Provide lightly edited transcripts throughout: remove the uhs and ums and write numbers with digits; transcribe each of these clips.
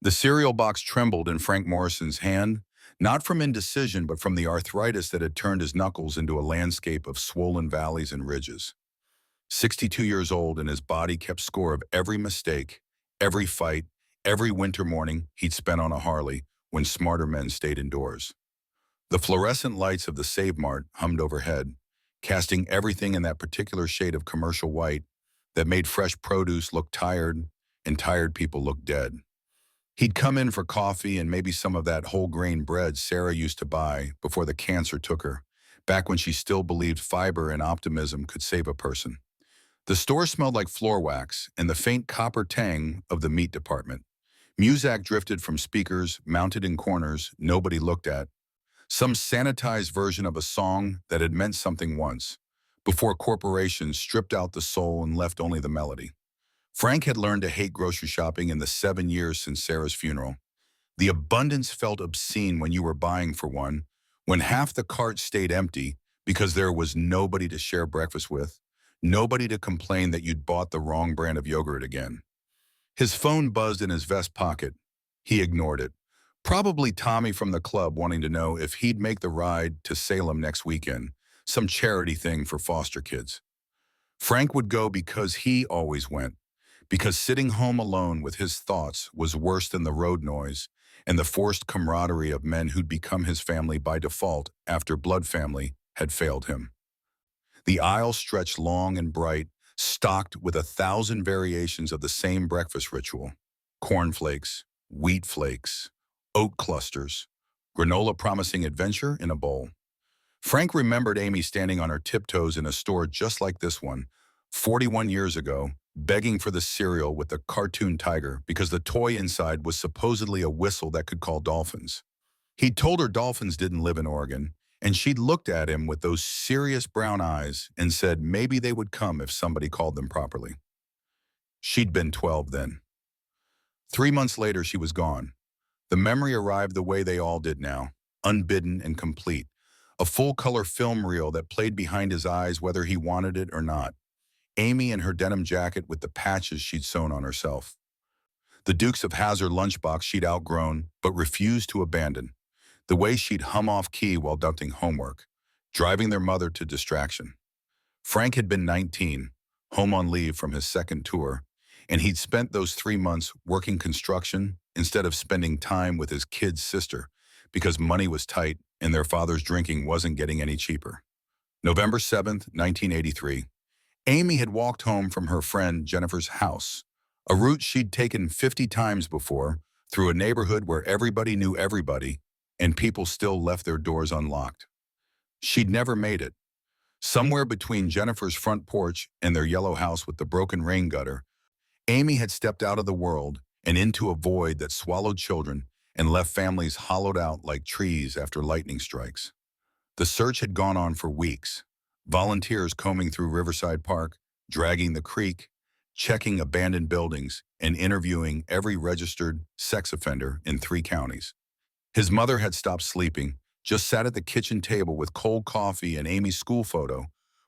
The cereal box trembled in Frank Morrison's hand, not from indecision, but from the arthritis that had turned his knuckles into a landscape of swollen valleys and ridges. 62 years old, and his body kept score of every mistake, every fight, every winter morning he'd spent on a Harley when smarter men stayed indoors. The fluorescent lights of the Save Mart hummed overhead, casting everything in that particular shade of commercial white that made fresh produce look tired and tired people look dead. He'd come in for coffee and maybe some of that whole grain bread Sarah used to buy before the cancer took her, back when she still believed fiber and optimism could save a person. The store smelled like floor wax and the faint copper tang of the meat department. Muzak drifted from speakers mounted in corners nobody looked at, some sanitized version of a song that had meant something once, before corporations stripped out the soul and left only the melody. Frank had learned to hate grocery shopping in the 7 years since Sarah's funeral. The abundance felt obscene when you were buying for one, when half the cart stayed empty because there was nobody to share breakfast with, nobody to complain that you'd bought the wrong brand of yogurt again. His phone buzzed in his vest pocket. He ignored it. Probably Tommy from the club wanting to know if he'd make the ride to Salem next weekend, some charity thing for foster kids. Frank would go because he always went, because sitting home alone with his thoughts was worse than the road noise and the forced camaraderie of men who'd become his family by default after blood family had failed him. The aisle stretched long and bright, stocked with 1,000 variations of the same breakfast ritual: cornflakes, wheat flakes, oat clusters, granola promising adventure in a bowl. Frank remembered Amy standing on her tiptoes in a store just like this one, 41 years ago, begging for the cereal with the cartoon tiger because the toy inside was supposedly a whistle that could call dolphins. He'd told her dolphins didn't live in Oregon, and she'd looked at him with those serious brown eyes and said maybe they would come if somebody called them properly. She'd been 12 then. 3 months later, she was gone. The memory arrived the way they all did now, unbidden and complete, a full-color film reel that played behind his eyes whether he wanted it or not. Amy in her denim jacket with the patches she'd sewn on herself. The Dukes of Hazzard lunchbox she'd outgrown but refused to abandon. The way she'd hum off key while dumping homework, driving their mother to distraction. Frank had been 19, home on leave from his second tour, and he'd spent those 3 months working construction instead of spending time with his kid's sister because money was tight and their father's drinking wasn't getting any cheaper. November 7th, 1983. Amy had walked home from her friend Jennifer's house, a route she'd taken 50 times before, through a neighborhood where everybody knew everybody and people still left their doors unlocked. She'd never made it. Somewhere between Jennifer's front porch and their yellow house with the broken rain gutter, Amy had stepped out of the world and into a void that swallowed children and left families hollowed out like trees after lightning strikes. The search had gone on for weeks. Volunteers combing through Riverside Park, dragging the creek, checking abandoned buildings, and interviewing every registered sex offender in 3 counties. His mother had stopped sleeping, just sat at the kitchen table with cold coffee and Amy's school photo,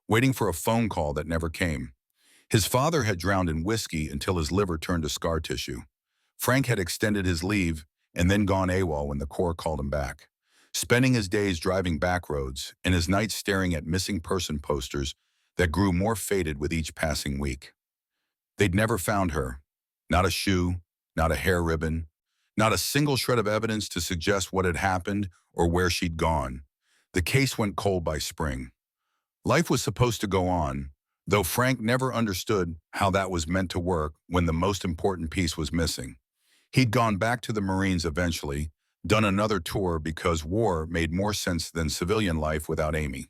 waiting for a phone call that never came. His father had drowned in whiskey until his liver turned to scar tissue. Frank had extended his leave and then gone AWOL when the Corps called him back, spending his days driving back roads and his nights staring at missing person posters that grew more faded with each passing week. They'd never found her. Not a shoe, not a hair ribbon, not a single shred of evidence to suggest what had happened or where she'd gone. The case went cold by spring. Life was supposed to go on, though Frank never understood how that was meant to work when the most important piece was missing. He'd gone back to the Marines eventually, done another tour because war made more sense than civilian life without Amy.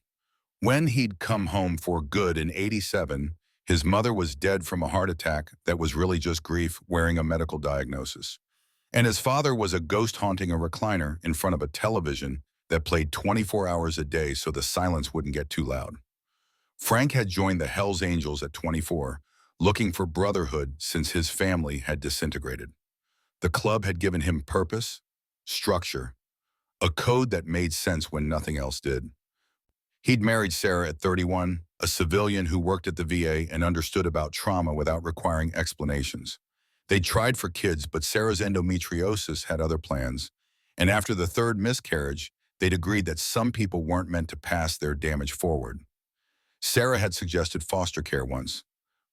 When he'd come home for good in '87, his mother was dead from a heart attack that was really just grief wearing a medical diagnosis. And his father was a ghost haunting a recliner in front of a television that played 24 hours a day so the silence wouldn't get too loud. Frank had joined the Hells Angels at 24, looking for brotherhood since his family had disintegrated. The club had given him purpose, structure, a code that made sense when nothing else did. He'd married Sarah at 31, a civilian who worked at the VA and understood about trauma without requiring explanations. They tried for kids, but Sarah's endometriosis had other plans. And after the third miscarriage, they'd agreed that some people weren't meant to pass their damage forward. Sarah had suggested foster care once.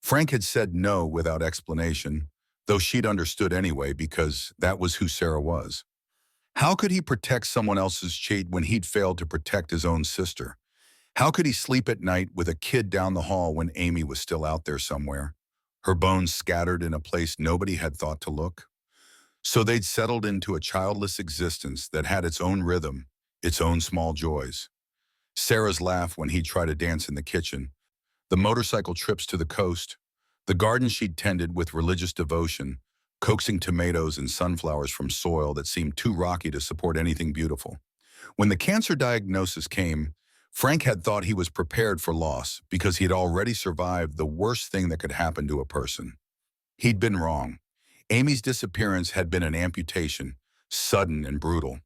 Frank had said no without explanation, though she'd understood anyway because that was who Sarah was. How could he protect someone else's child when he'd failed to protect his own sister? How could he sleep at night with a kid down the hall when Amy was still out there somewhere, her bones scattered in a place nobody had thought to look? So they'd settled into a childless existence that had its own rhythm, its own small joys. Sarah's laugh when he'd try to dance in the kitchen, the motorcycle trips to the coast, the garden she'd tended with religious devotion, coaxing tomatoes and sunflowers from soil that seemed too rocky to support anything beautiful. When the cancer diagnosis came, Frank had thought he was prepared for loss because he had already survived the worst thing that could happen to a person. He'd been wrong. Amy's disappearance had been an amputation, sudden and brutal.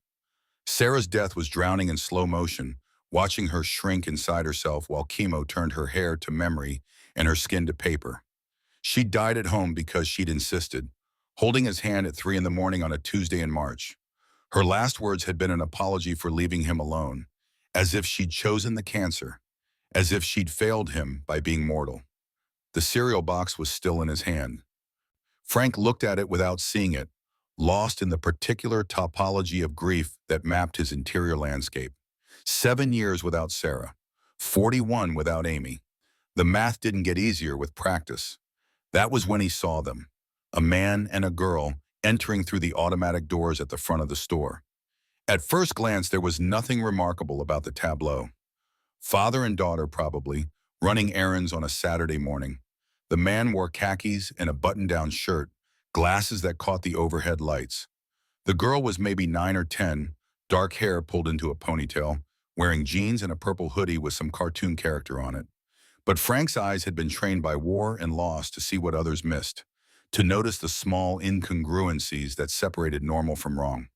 Sarah's death was drowning in slow motion, watching her shrink inside herself while chemo turned her hair to memory and her skin to paper. She died at home because she'd insisted, holding his hand at 3 in the morning on a Tuesday in March. Her last words had been an apology for leaving him alone, as if she'd chosen the cancer, as if she'd failed him by being mortal. The cereal box was still in his hand. Frank looked at it without seeing it, lost in the particular topology of grief that mapped his interior landscape. 7 years without Sarah, 41 without Amy. The math didn't get easier with practice. That was when he saw them, a man and a girl entering through the automatic doors at the front of the store. At first glance, there was nothing remarkable about the tableau. Father and daughter probably, running errands on a Saturday morning. The man wore khakis and a button-down shirt, glasses that caught the overhead lights. The girl was maybe 9 or 10, dark hair pulled into a ponytail, wearing jeans and a purple hoodie with some cartoon character on it. But Frank's eyes had been trained by war and loss to see what others missed, to notice the small incongruencies that separated normal from wrong.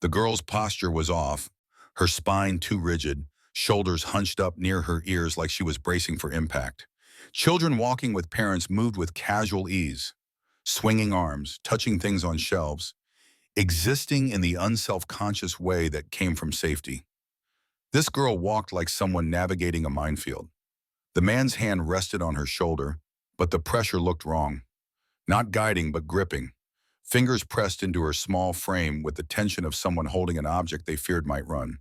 The girl's posture was off, her spine too rigid, shoulders hunched up near her ears like she was bracing for impact. Children walking with parents moved with casual ease, swinging arms, touching things on shelves, existing in the unself-conscious way that came from safety. This girl walked like someone navigating a minefield. The man's hand rested on her shoulder, but the pressure looked wrong. Not guiding, but gripping. Fingers pressed into her small frame with the tension of someone holding an object they feared might run.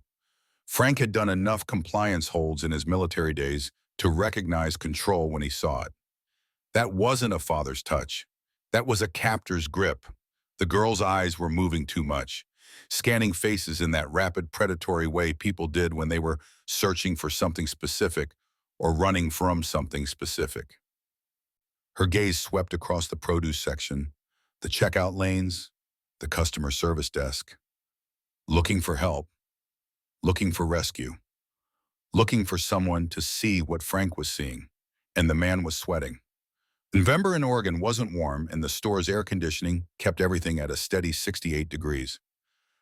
Frank had done enough compliance holds in his military days to recognize control when he saw it. That wasn't a father's touch. That was a captor's grip. The girl's eyes were moving too much, scanning faces in that rapid predatory way people did when they were searching for something specific or running from something specific. Her gaze swept across the produce section, the checkout lanes, the customer service desk, looking for help, looking for rescue, looking for someone to see what Frank was seeing, and the man was sweating. November in Oregon wasn't warm, and the store's air conditioning kept everything at a steady 68 degrees.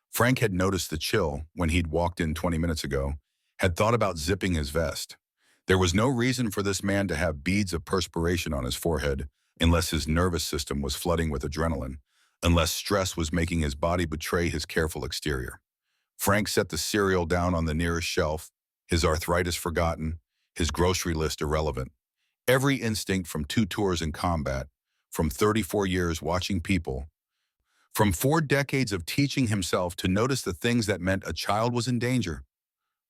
Frank had noticed the chill when he'd walked in 20 minutes ago, had thought about zipping his vest. There was no reason for this man to have beads of perspiration on his forehead unless his nervous system was flooding with adrenaline, unless stress was making his body betray his careful exterior. Frank set the cereal down on the nearest shelf, his arthritis forgotten, his grocery list irrelevant. Every instinct from 2 tours in combat, from 34 years watching people, from 4 decades of teaching himself to notice the things that meant a child was in danger,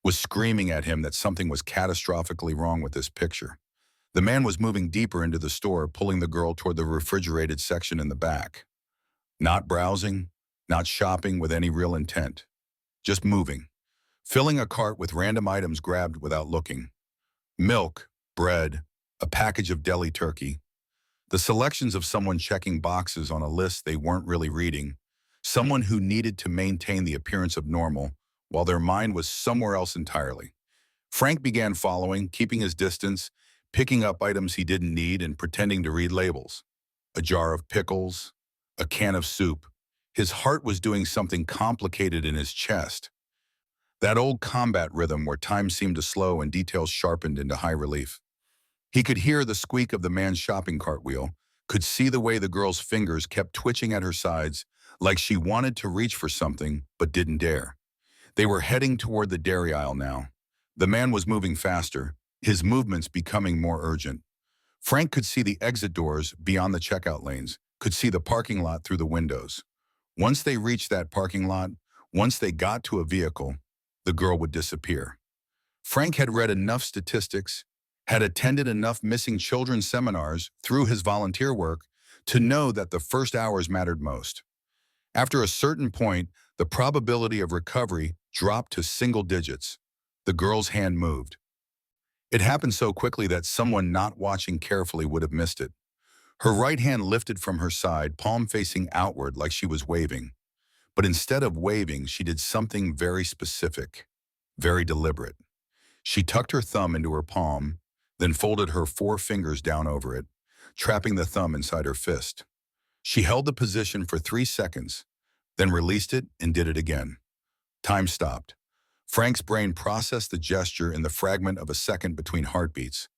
was screaming at him that something was catastrophically wrong with this picture. The man was moving deeper into the store, pulling the girl toward the refrigerated section in the back. Not browsing, not shopping with any real intent. Just moving. Filling a cart with random items grabbed without looking. Milk, bread, a package of deli turkey. The selections of someone checking boxes on a list they weren't really reading. Someone who needed to maintain the appearance of normal while their mind was somewhere else entirely. Frank began following, keeping his distance, picking up items he didn't need and pretending to read labels. A jar of pickles, a can of soup. His heart was doing something complicated in his chest. That old combat rhythm where time seemed to slow and details sharpened into high relief. He could hear the squeak of the man's shopping cart wheel, could see the way the girl's fingers kept twitching at her sides, like she wanted to reach for something but didn't dare. They were heading toward the dairy aisle now. The man was moving faster, his movements becoming more urgent. Frank could see the exit doors beyond the checkout lanes, could see the parking lot through the windows. Once they reached that parking lot, once they got to a vehicle, the girl would disappear. Frank had read enough statistics, had attended enough missing children seminars through his volunteer work to know that the first hours mattered most. After a certain point, the probability of recovery dropped to single digits. The girl's hand moved. It happened so quickly that someone not watching carefully would have missed it. Her right hand lifted from her side, palm facing outward like she was waving. But instead of waving, she did something very specific, very deliberate. She tucked her thumb into her palm, then folded her four fingers down over it, trapping the thumb inside her fist. She held the position for 3 seconds, then released it and did it again. Time stopped. Frank's brain processed the gesture in the fragment of a second between heartbeats.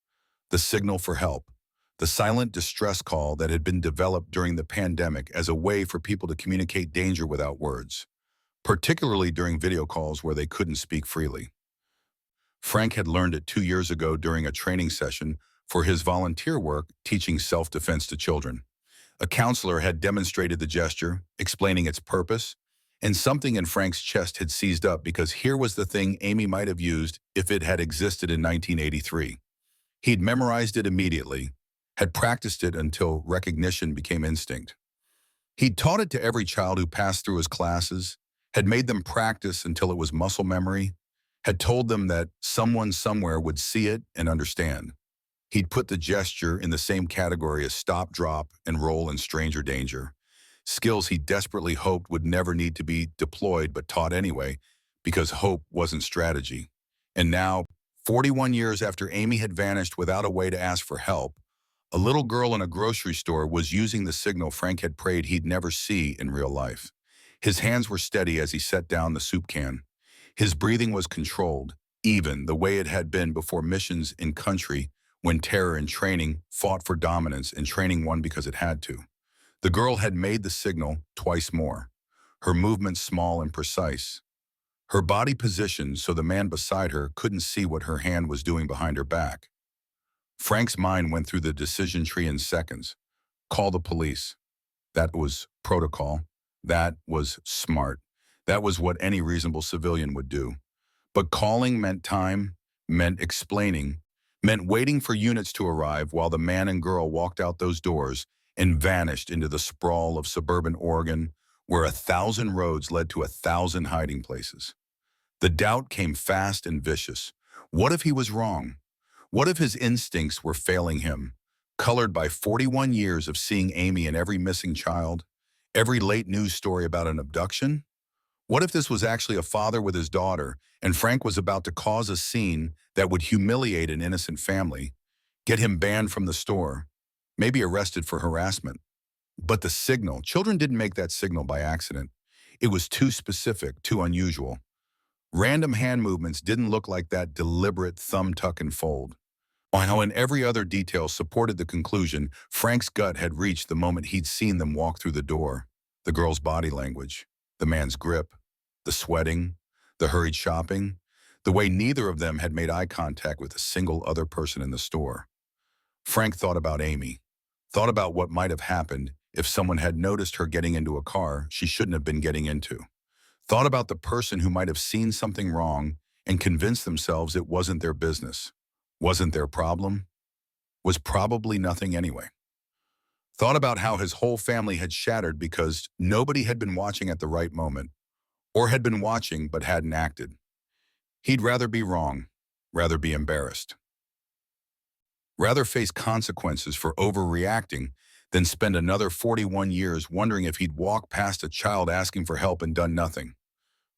The signal for help. The silent distress call that had been developed during the pandemic as a way for people to communicate danger without words, particularly during video calls where they couldn't speak freely. Frank had learned it 2 years ago during a training session for his volunteer work teaching self-defense to children. A counselor had demonstrated the gesture, explaining its purpose, and something in Frank's chest had seized up because here was the thing Amy might have used if it had existed in 1983. He'd memorized it immediately, had practiced it until recognition became instinct. He'd taught it to every child who passed through his classes, had made them practice until it was muscle memory, had told them that someone somewhere would see it and understand. He'd put the gesture in the same category as stop, drop, and roll in stranger danger, skills he desperately hoped would never need to be deployed but taught anyway, because hope wasn't strategy. And now, 41 years after Amy had vanished without a way to ask for help, a little girl in a grocery store was using the signal Frank had prayed he'd never see in real life. His hands were steady as he set down the soup can. His breathing was controlled, even the way it had been before missions in country when terror and training fought for dominance and training won because it had to. The girl had made the signal twice more, her movements small and precise, her body positioned so the man beside her couldn't see what her hand was doing behind her back. Frank's mind went through the decision tree in seconds. Call the police. That was protocol. That was smart. That was what any reasonable civilian would do. But calling meant time, meant explaining, meant waiting for units to arrive while the man and girl walked out those doors and vanished into the sprawl of suburban Oregon, where 1,000 roads led to 1,000 hiding places. The doubt came fast and vicious. What if he was wrong? What if his instincts were failing him, colored by 41 years of seeing Amy in every missing child, every late news story about an abduction? What if this was actually a father with his daughter, and Frank was about to cause a scene that would humiliate an innocent family, get him banned from the store, maybe arrested for harassment? But the signal, children didn't make that signal by accident. It was too specific, too unusual. Random hand movements didn't look like that deliberate thumb tuck and fold. While in every other detail supported the conclusion, Frank's gut had reached the moment he'd seen them walk through the door. The girl's body language, the man's grip, the sweating, the hurried shopping, the way neither of them had made eye contact with a single other person in the store. Frank thought about Amy, thought about what might have happened if someone had noticed her getting into a car she shouldn't have been getting into, thought about the person who might have seen something wrong and convinced themselves it wasn't their business, wasn't their problem, was probably nothing anyway. Thought about how his whole family had shattered because nobody had been watching at the right moment, or had been watching but hadn't acted. He'd rather be wrong, rather be embarrassed, rather face consequences for overreacting than spend another 41 years wondering if he'd walked past a child asking for help and done nothing.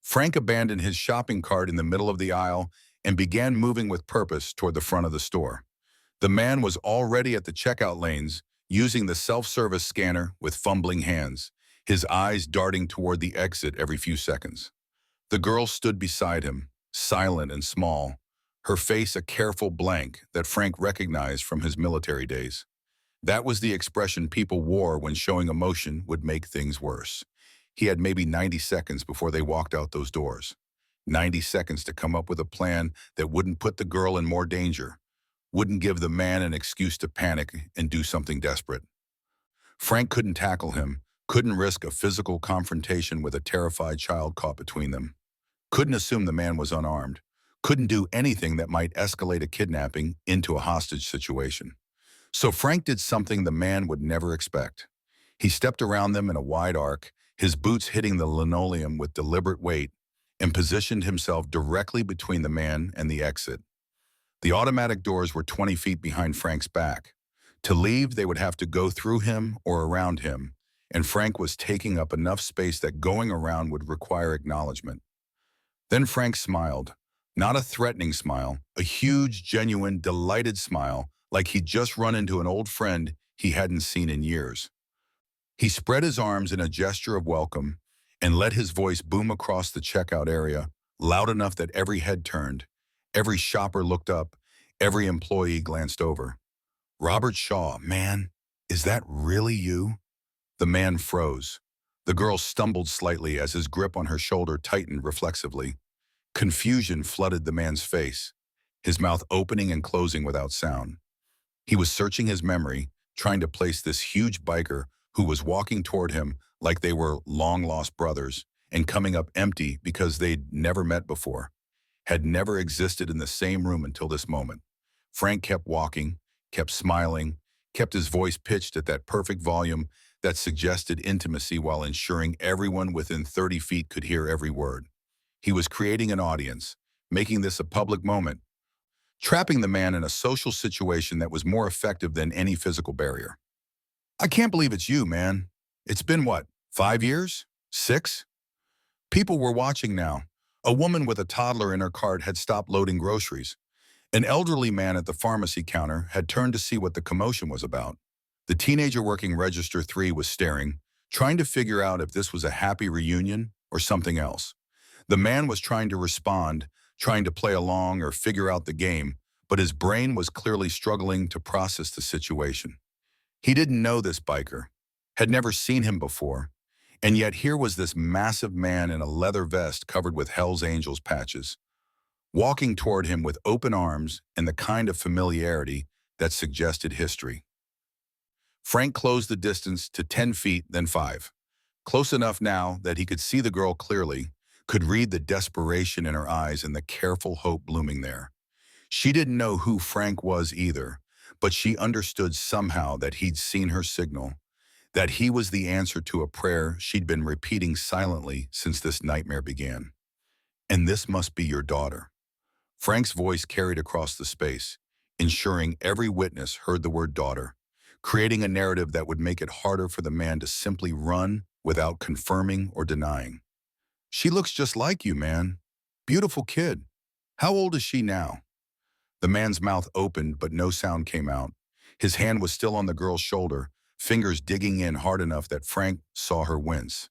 Frank abandoned his shopping cart in the middle of the aisle and began moving with purpose toward the front of the store. The man was already at the checkout lanes, using the self-service scanner with fumbling hands, his eyes darting toward the exit every few seconds. The girl stood beside him, silent and small, her face a careful blank that Frank recognized from his military days. That was the expression people wore when showing emotion would make things worse. He had maybe 90 seconds before they walked out those doors. 90 seconds to come up with a plan that wouldn't put the girl in more danger, wouldn't give the man an excuse to panic and do something desperate. Frank couldn't tackle him, couldn't risk a physical confrontation with a terrified child caught between them, couldn't assume the man was unarmed, couldn't do anything that might escalate a kidnapping into a hostage situation. So Frank did something the man would never expect. He stepped around them in a wide arc, his boots hitting the linoleum with deliberate weight, and positioned himself directly between the man and the exit. The automatic doors were 20 feet behind Frank's back. To leave, they would have to go through him or around him, and Frank was taking up enough space that going around would require acknowledgement. Then Frank smiled, not a threatening smile, a huge, genuine, delighted smile, like he'd just run into an old friend he hadn't seen in years. He spread his arms in a gesture of welcome and let his voice boom across the checkout area, loud enough that every head turned, every shopper looked up, every employee glanced over. "Robert Shaw, man, is that really you?" The man froze. The girl stumbled slightly as his grip on her shoulder tightened reflexively. Confusion flooded the man's face, his mouth opening and closing without sound. He was searching his memory, trying to place this huge biker who was walking toward him like they were long-lost brothers and coming up empty because they'd never met before, had never existed in the same room until this moment. Frank kept walking, kept smiling, kept his voice pitched at that perfect volume that suggested intimacy while ensuring everyone within 30 feet could hear every word. He was creating an audience, making this a public moment, trapping the man in a social situation that was more effective than any physical barrier. "I can't believe it's you, man. It's been what, 5 years? 6? People were watching now. A woman with a toddler in her cart had stopped loading groceries. An elderly man at the pharmacy counter had turned to see what the commotion was about. The teenager working register 3 was staring, trying to figure out if this was a happy reunion or something else. The man was trying to respond, trying to play along or figure out the game, but his brain was clearly struggling to process the situation. He didn't know this biker, had never seen him before, and yet here was this massive man in a leather vest covered with Hell's Angels patches, walking toward him with open arms and the kind of familiarity that suggested history. Frank closed the distance to 10 feet, then 5. Close enough now that he could see the girl clearly, could read the desperation in her eyes and the careful hope blooming there. She didn't know who Frank was either, but she understood somehow that he'd seen her signal, that he was the answer to a prayer she'd been repeating silently since this nightmare began. "And this must be your daughter." Frank's voice carried across the space, ensuring every witness heard the word daughter, creating a narrative that would make it harder for the man to simply run without confirming or denying. "She looks just like you, man. Beautiful kid. How old is she now?" The man's mouth opened, but no sound came out. His hand was still on the girl's shoulder, fingers digging in hard enough that Frank saw her wince.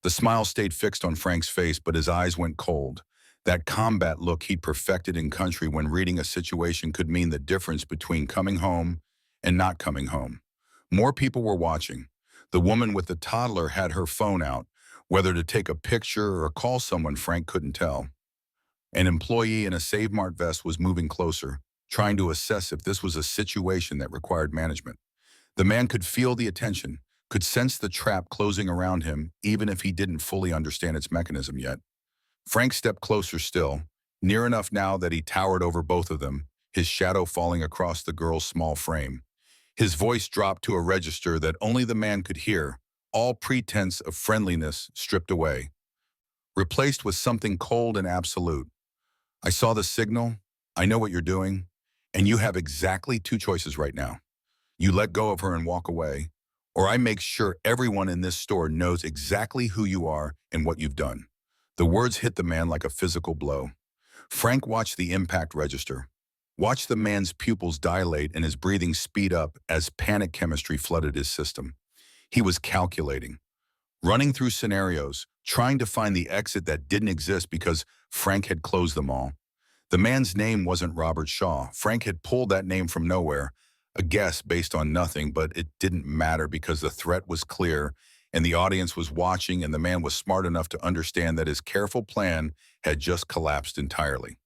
The smile stayed fixed on Frank's face, but his eyes went cold. That combat look he'd perfected in country when reading a situation could mean the difference between coming home and not coming home. More people were watching. The woman with the toddler had her phone out, whether to take a picture or call someone Frank couldn't tell. An employee in a Save Mart vest was moving closer, trying to assess if this was a situation that required management. The man could feel the attention, could sense the trap closing around him, even if he didn't fully understand its mechanism yet. Frank stepped closer still, near enough now that he towered over both of them, his shadow falling across the girl's small frame. His voice dropped to a register that only the man could hear, all pretense of friendliness stripped away, replaced with something cold and absolute. "I saw the signal, I know what you're doing, and you have exactly 2 choices right now. You let go of her and walk away, or I make sure everyone in this store knows exactly who you are and what you've done." The words hit the man like a physical blow. Frank watched the impact register, watched the man's pupils dilate and his breathing speed up as panic chemistry flooded his system. He was calculating, running through scenarios, trying to find the exit that didn't exist because Frank had closed them all. The man's name wasn't Robert Shaw. Frank had pulled that name from nowhere, A guess based on nothing, but it didn't matter because the threat was clear and the audience was watching, and the man was smart enough to understand that his careful plan had just collapsed entirely.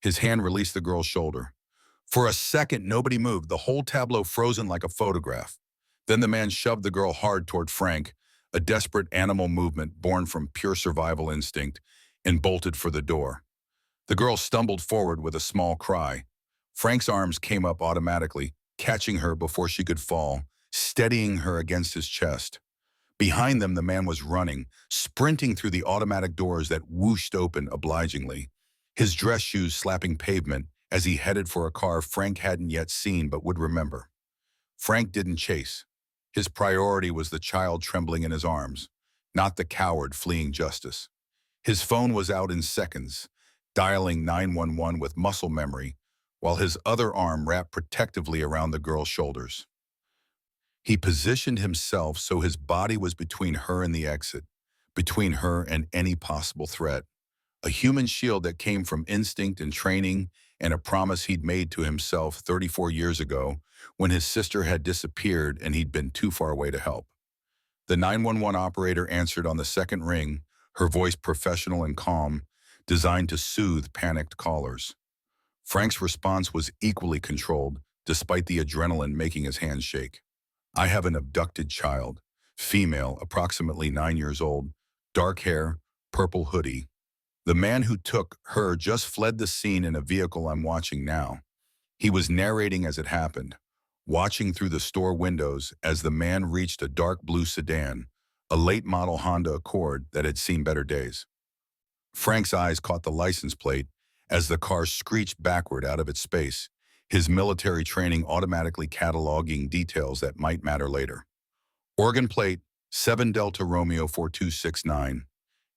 His hand released the girl's shoulder. For a second, nobody moved, the whole tableau frozen like a photograph. Then the man shoved the girl hard toward Frank, a desperate animal movement born from pure survival instinct, and bolted for the door. The girl stumbled forward with a small cry. Frank's arms came up automatically, catching her before she could fall, steadying her against his chest. Behind them, the man was running, sprinting through the automatic doors that whooshed open obligingly, his dress shoes slapping pavement as he headed for a car Frank hadn't yet seen but would remember. Frank didn't chase. His priority was the child trembling in his arms, not the coward fleeing justice. His phone was out in seconds, dialing 911 with muscle memory, while his other arm wrapped protectively around the girl's shoulders. He positioned himself so his body was between her and the exit, between her and any possible threat. A human shield that came from instinct and training and a promise he'd made to himself 34 years ago when his sister had disappeared and he'd been too far away to help. The 911 operator answered on the second ring, her voice professional and calm, designed to soothe panicked callers. Frank's response was equally controlled, despite the adrenaline making his hands shake. I have an abducted child, female, approximately 9 years old, dark hair, purple hoodie. The man who took her just fled the scene in a vehicle I'm watching now. He was narrating as it happened, watching through the store windows as the man reached a dark blue sedan, a late model Honda Accord that had seen better days. Frank's eyes caught the license plate as the car screeched backward out of its space, his military training automatically cataloging details that might matter later. Organ plate 7 Delta Romeo 4269,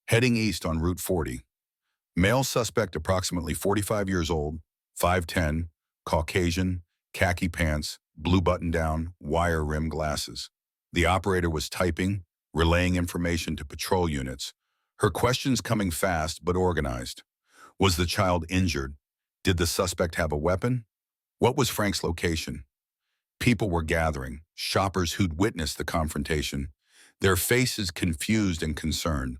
heading east on Route 40. Male suspect approximately 45 years old, 5'10", Caucasian, khaki pants, blue button-down, wire rim glasses. The operator was typing, relaying information to patrol units, her questions coming fast but organized. Was the child injured? Did the suspect have a weapon? What was Frank's location? People were gathering, shoppers who'd witnessed the confrontation, their faces confused and concerned.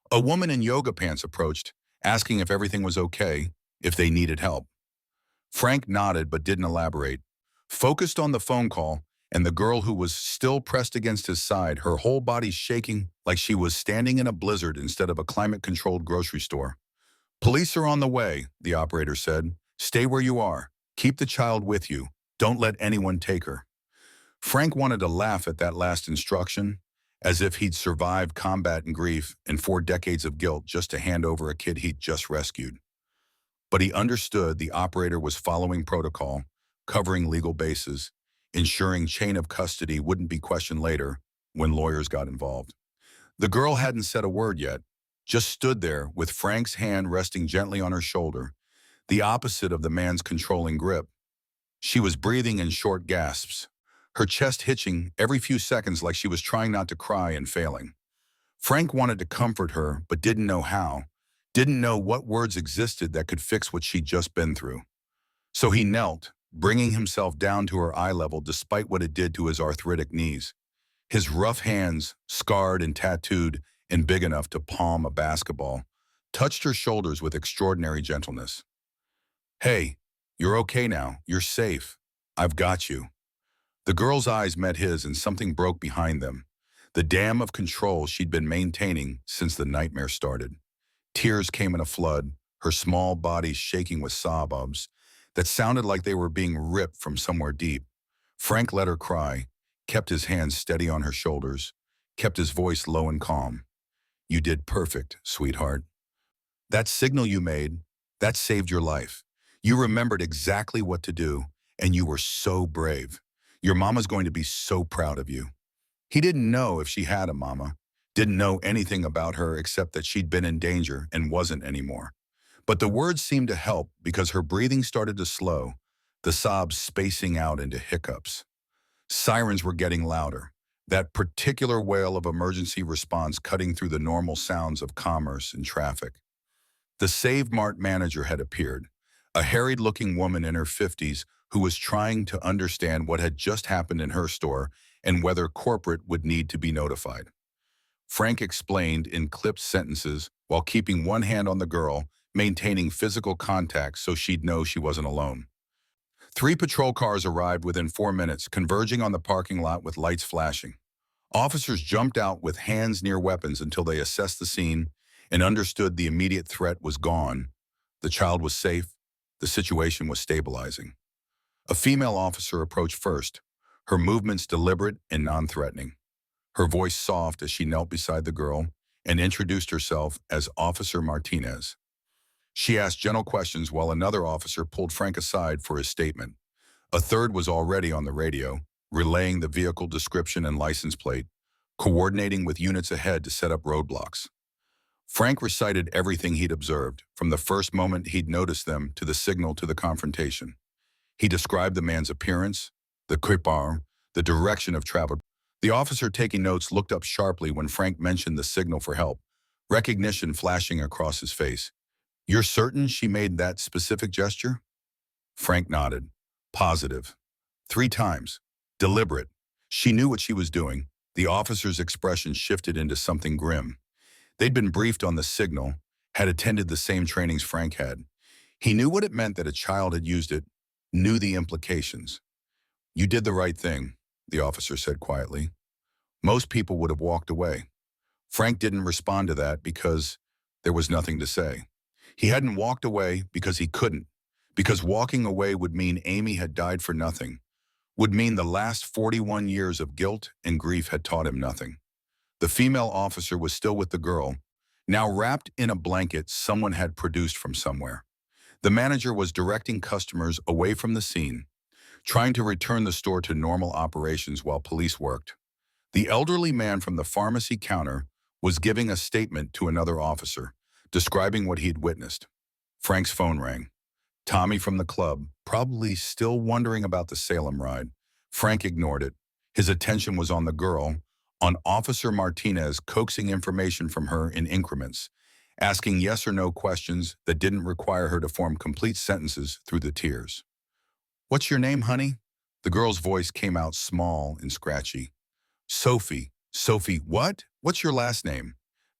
A woman in yoga pants approached, asking if everything was okay, if they needed help. Frank nodded but didn't elaborate, focused on the phone call and the girl who was still pressed against his side, her whole body shaking like she was standing in a blizzard instead of a climate-controlled grocery store. Police are on the way, the operator said. Stay where you are. Keep the child with you. Don't let anyone take her. Frank wanted to laugh at that last instruction, as if he'd survived combat and grief and 4 decades of guilt just to hand over a kid he'd just rescued. But he understood the operator was following protocol, covering legal bases, ensuring chain of custody wouldn't be questioned later when lawyers got involved. The girl hadn't said a word yet, just stood there with Frank's hand resting gently on her shoulder, the opposite of the man's controlling grip. She was breathing in short gasps, her chest hitching every few seconds like she was trying not to cry and failing. Frank wanted to comfort her, but didn't know how, didn't know what words existed that could fix what she'd just been through. So he knelt, bringing himself down to her eye level despite what it did to his arthritic knees. His rough hands, scarred and tattooed and big enough to palm a basketball, touched her shoulders with extraordinary gentleness. Hey, you're okay now. You're safe. I've got you. The girl's eyes met his and something broke behind them, the dam of control she'd been maintaining since the nightmare started. Tears came in a flood, her small body shaking with sobs that sounded like they were being ripped from somewhere deep. Frank let her cry, kept his hands steady on her shoulders, kept his voice low and calm. You did perfect, sweetheart. That signal you made, that saved your life. You remembered exactly what to do, and you were so brave. Your mama's going to be so proud of you. He didn't know if she had a mama, didn't know anything about her except that she'd been in danger and wasn't anymore. But the words seemed to help because her breathing started to slow, the sobs spacing out into hiccups. Sirens were getting louder, that particular wail of emergency response cutting through the normal sounds of commerce and traffic. The Save Mart manager had appeared, a harried-looking woman in her 50s who was trying to understand what had just happened in her store and whether corporate would need to be notified. Frank explained in clipped sentences while keeping one hand on the girl, maintaining physical contact so she'd know she wasn't alone. 3 patrol cars arrived within 4 minutes, converging on the parking lot with lights flashing. Officers jumped out with hands near weapons until they assessed the scene and understood the immediate threat was gone. The child was safe. The situation was stabilizing. A female officer approached first, her movements deliberate and non-threatening. Her voice soft as she knelt beside the girl and introduced herself as Officer Martinez. She asked gentle questions while another officer pulled Frank aside for his statement. A third was already on the radio, relaying the vehicle description and license plate, coordinating with units ahead to set up roadblocks. Frank recited everything he'd observed, from the first moment he'd noticed them to the signal to the confrontation. He described the man's appearance, the grittier, the direction of travel. The officer taking notes looked up sharply when Frank mentioned the signal for help, recognition flashing across his face. "You're certain she made that specific gesture?" Frank nodded. "Positive. 3 times. Deliberate. She knew what she was doing." The officer's expression shifted into something grim. They'd been briefed on the signal, had attended the same trainings Frank had. He knew what it meant that a child had used it, knew the implications. "You did the right thing," the officer said quietly. Most people would have walked away. Frank didn't respond to that because there was nothing to say. He hadn't walked away because he couldn't, because walking away would mean Amy had died for nothing, would mean the last 41 years of guilt and grief had taught him nothing. The female officer was still with the girl, now wrapped in a blanket someone had produced from somewhere. The manager was directing customers away from the scene, trying to return the store to normal operations while police worked. The elderly man from the pharmacy counter was giving a statement to another officer, describing what he'd witnessed. Frank's phone rang. Tommy from the club, probably still wondering about the Salem ride. Frank ignored it. His attention was on the girl, on Officer Martinez coaxing information from her in increments, asking yes or no questions that didn't require her to form complete sentences through the tears. "What's your name, honey?" The girl's voice came out small and scratchy. "Sophie. Sophie, what? What's your last name?"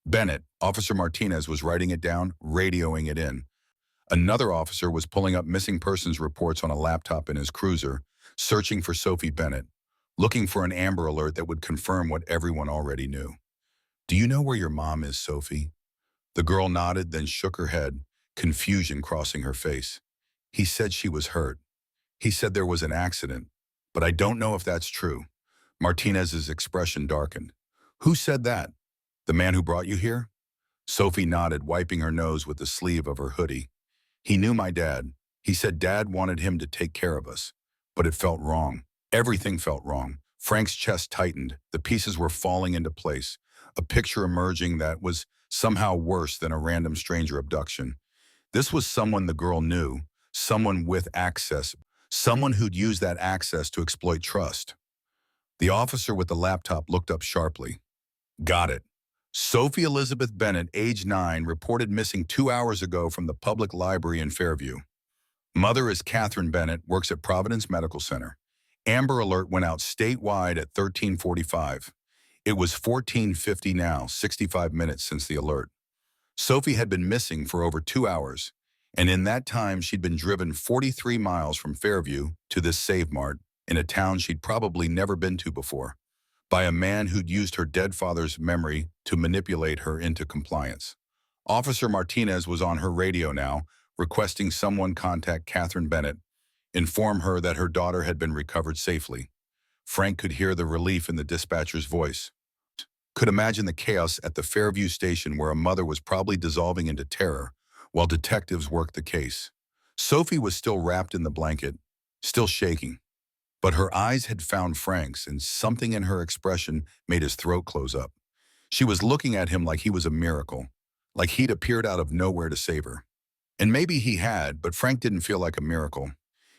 "Bennett." Officer Martinez was writing it down, radioing it in. Another officer was pulling up missing persons reports on a laptop in his cruiser, searching for Sophie Bennett, looking for an Amber Alert that would confirm what everyone already knew. "Do you know where your mom is, Sophie?" The girl nodded, then shook her head, confusion crossing her face. "He said she was hurt. He said there was an accident, but I don't know if that's true." Martinez's expression darkened. "Who said that? The man who brought you here?" Sophie nodded, wiping her nose with the sleeve of her hoodie. "He knew my dad. He said Dad wanted him to take care of us, but it felt wrong. Everything felt wrong." Frank's chest tightened. The pieces were falling into place, a picture emerging that was somehow worse than a random stranger abduction. This was someone the girl knew, someone with access, someone who'd use that access to exploit trust. The officer with the laptop looked up sharply. "Got it. Sophie Elizabeth Bennett, age 9, reported missing 2 hours ago from the public library in Fairview. Mother is Catherine Bennett, works at Providence Medical Center. Amber Alert went out statewide at 13:45. It was 14:50 now, 65 minutes since the alert. Sophie had been missing for over 2 hours, and in that time she'd been driven 43 miles from Fairview to this Save Mart in a town she'd probably never been to before, by a man who'd used her dead father's memory to manipulate her into compliance. Officer Martinez was on her radio now, requesting someone contact Catherine Bennett, inform her that her daughter had been recovered safely. Frank could hear the relief in the dispatcher's voice. Could imagine the chaos at the Fairview station where a mother was probably dissolving into terror while detectives worked the case. Sophie was still wrapped in the blanket, still shaking. But her eyes had found Frank's, and something in her expression made his throat close up. She was looking at him like he was a miracle, like he'd appeared out of nowhere to save her. And maybe he had, but Frank didn't feel like a miracle.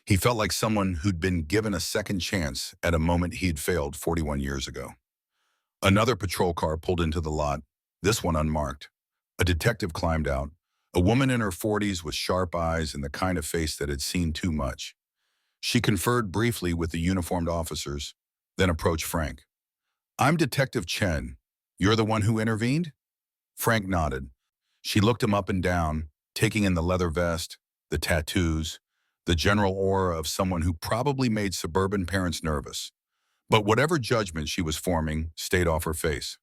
He felt like someone who'd been given a second chance at a moment he'd failed 41 years ago. Another patrol car pulled into the lot, this one unmarked. A detective climbed out, a woman in her 40s with sharp eyes and the kind of face that had seen too much. She conferred briefly with the uniformed officers, then approached Frank. "I'm Detective Chen. You're the one who intervened?" Frank nodded. She looked him up and down, taking in the leather vest, the tattoos, the general aura of someone who probably made suburban parents nervous. But whatever judgment she was forming stayed off her face.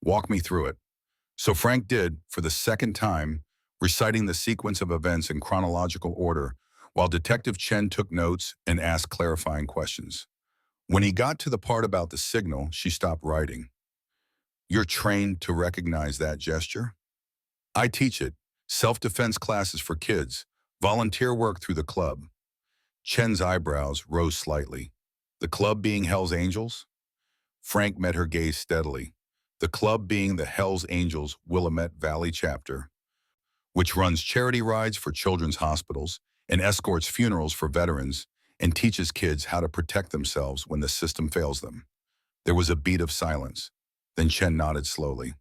"Walk me through it." So Frank did, for the second time, reciting the sequence of events in chronological order, while Detective Chen took notes and asked clarifying questions. When he got to the part about the signal, she stopped writing. "You're trained to recognize that gesture?" "I teach it. Self-defense classes for kids. Volunteer work through the club." Chen's eyebrows rose slightly. "The club being Hell's Angels?" Frank met her gaze steadily. "The club being the Hells Angels Willamette Valley chapter, which runs charity rides for children's hospitals and escorts funerals for veterans and teaches kids how to protect themselves when the system fails them." There was a beat of silence. Then Chen nodded slowly.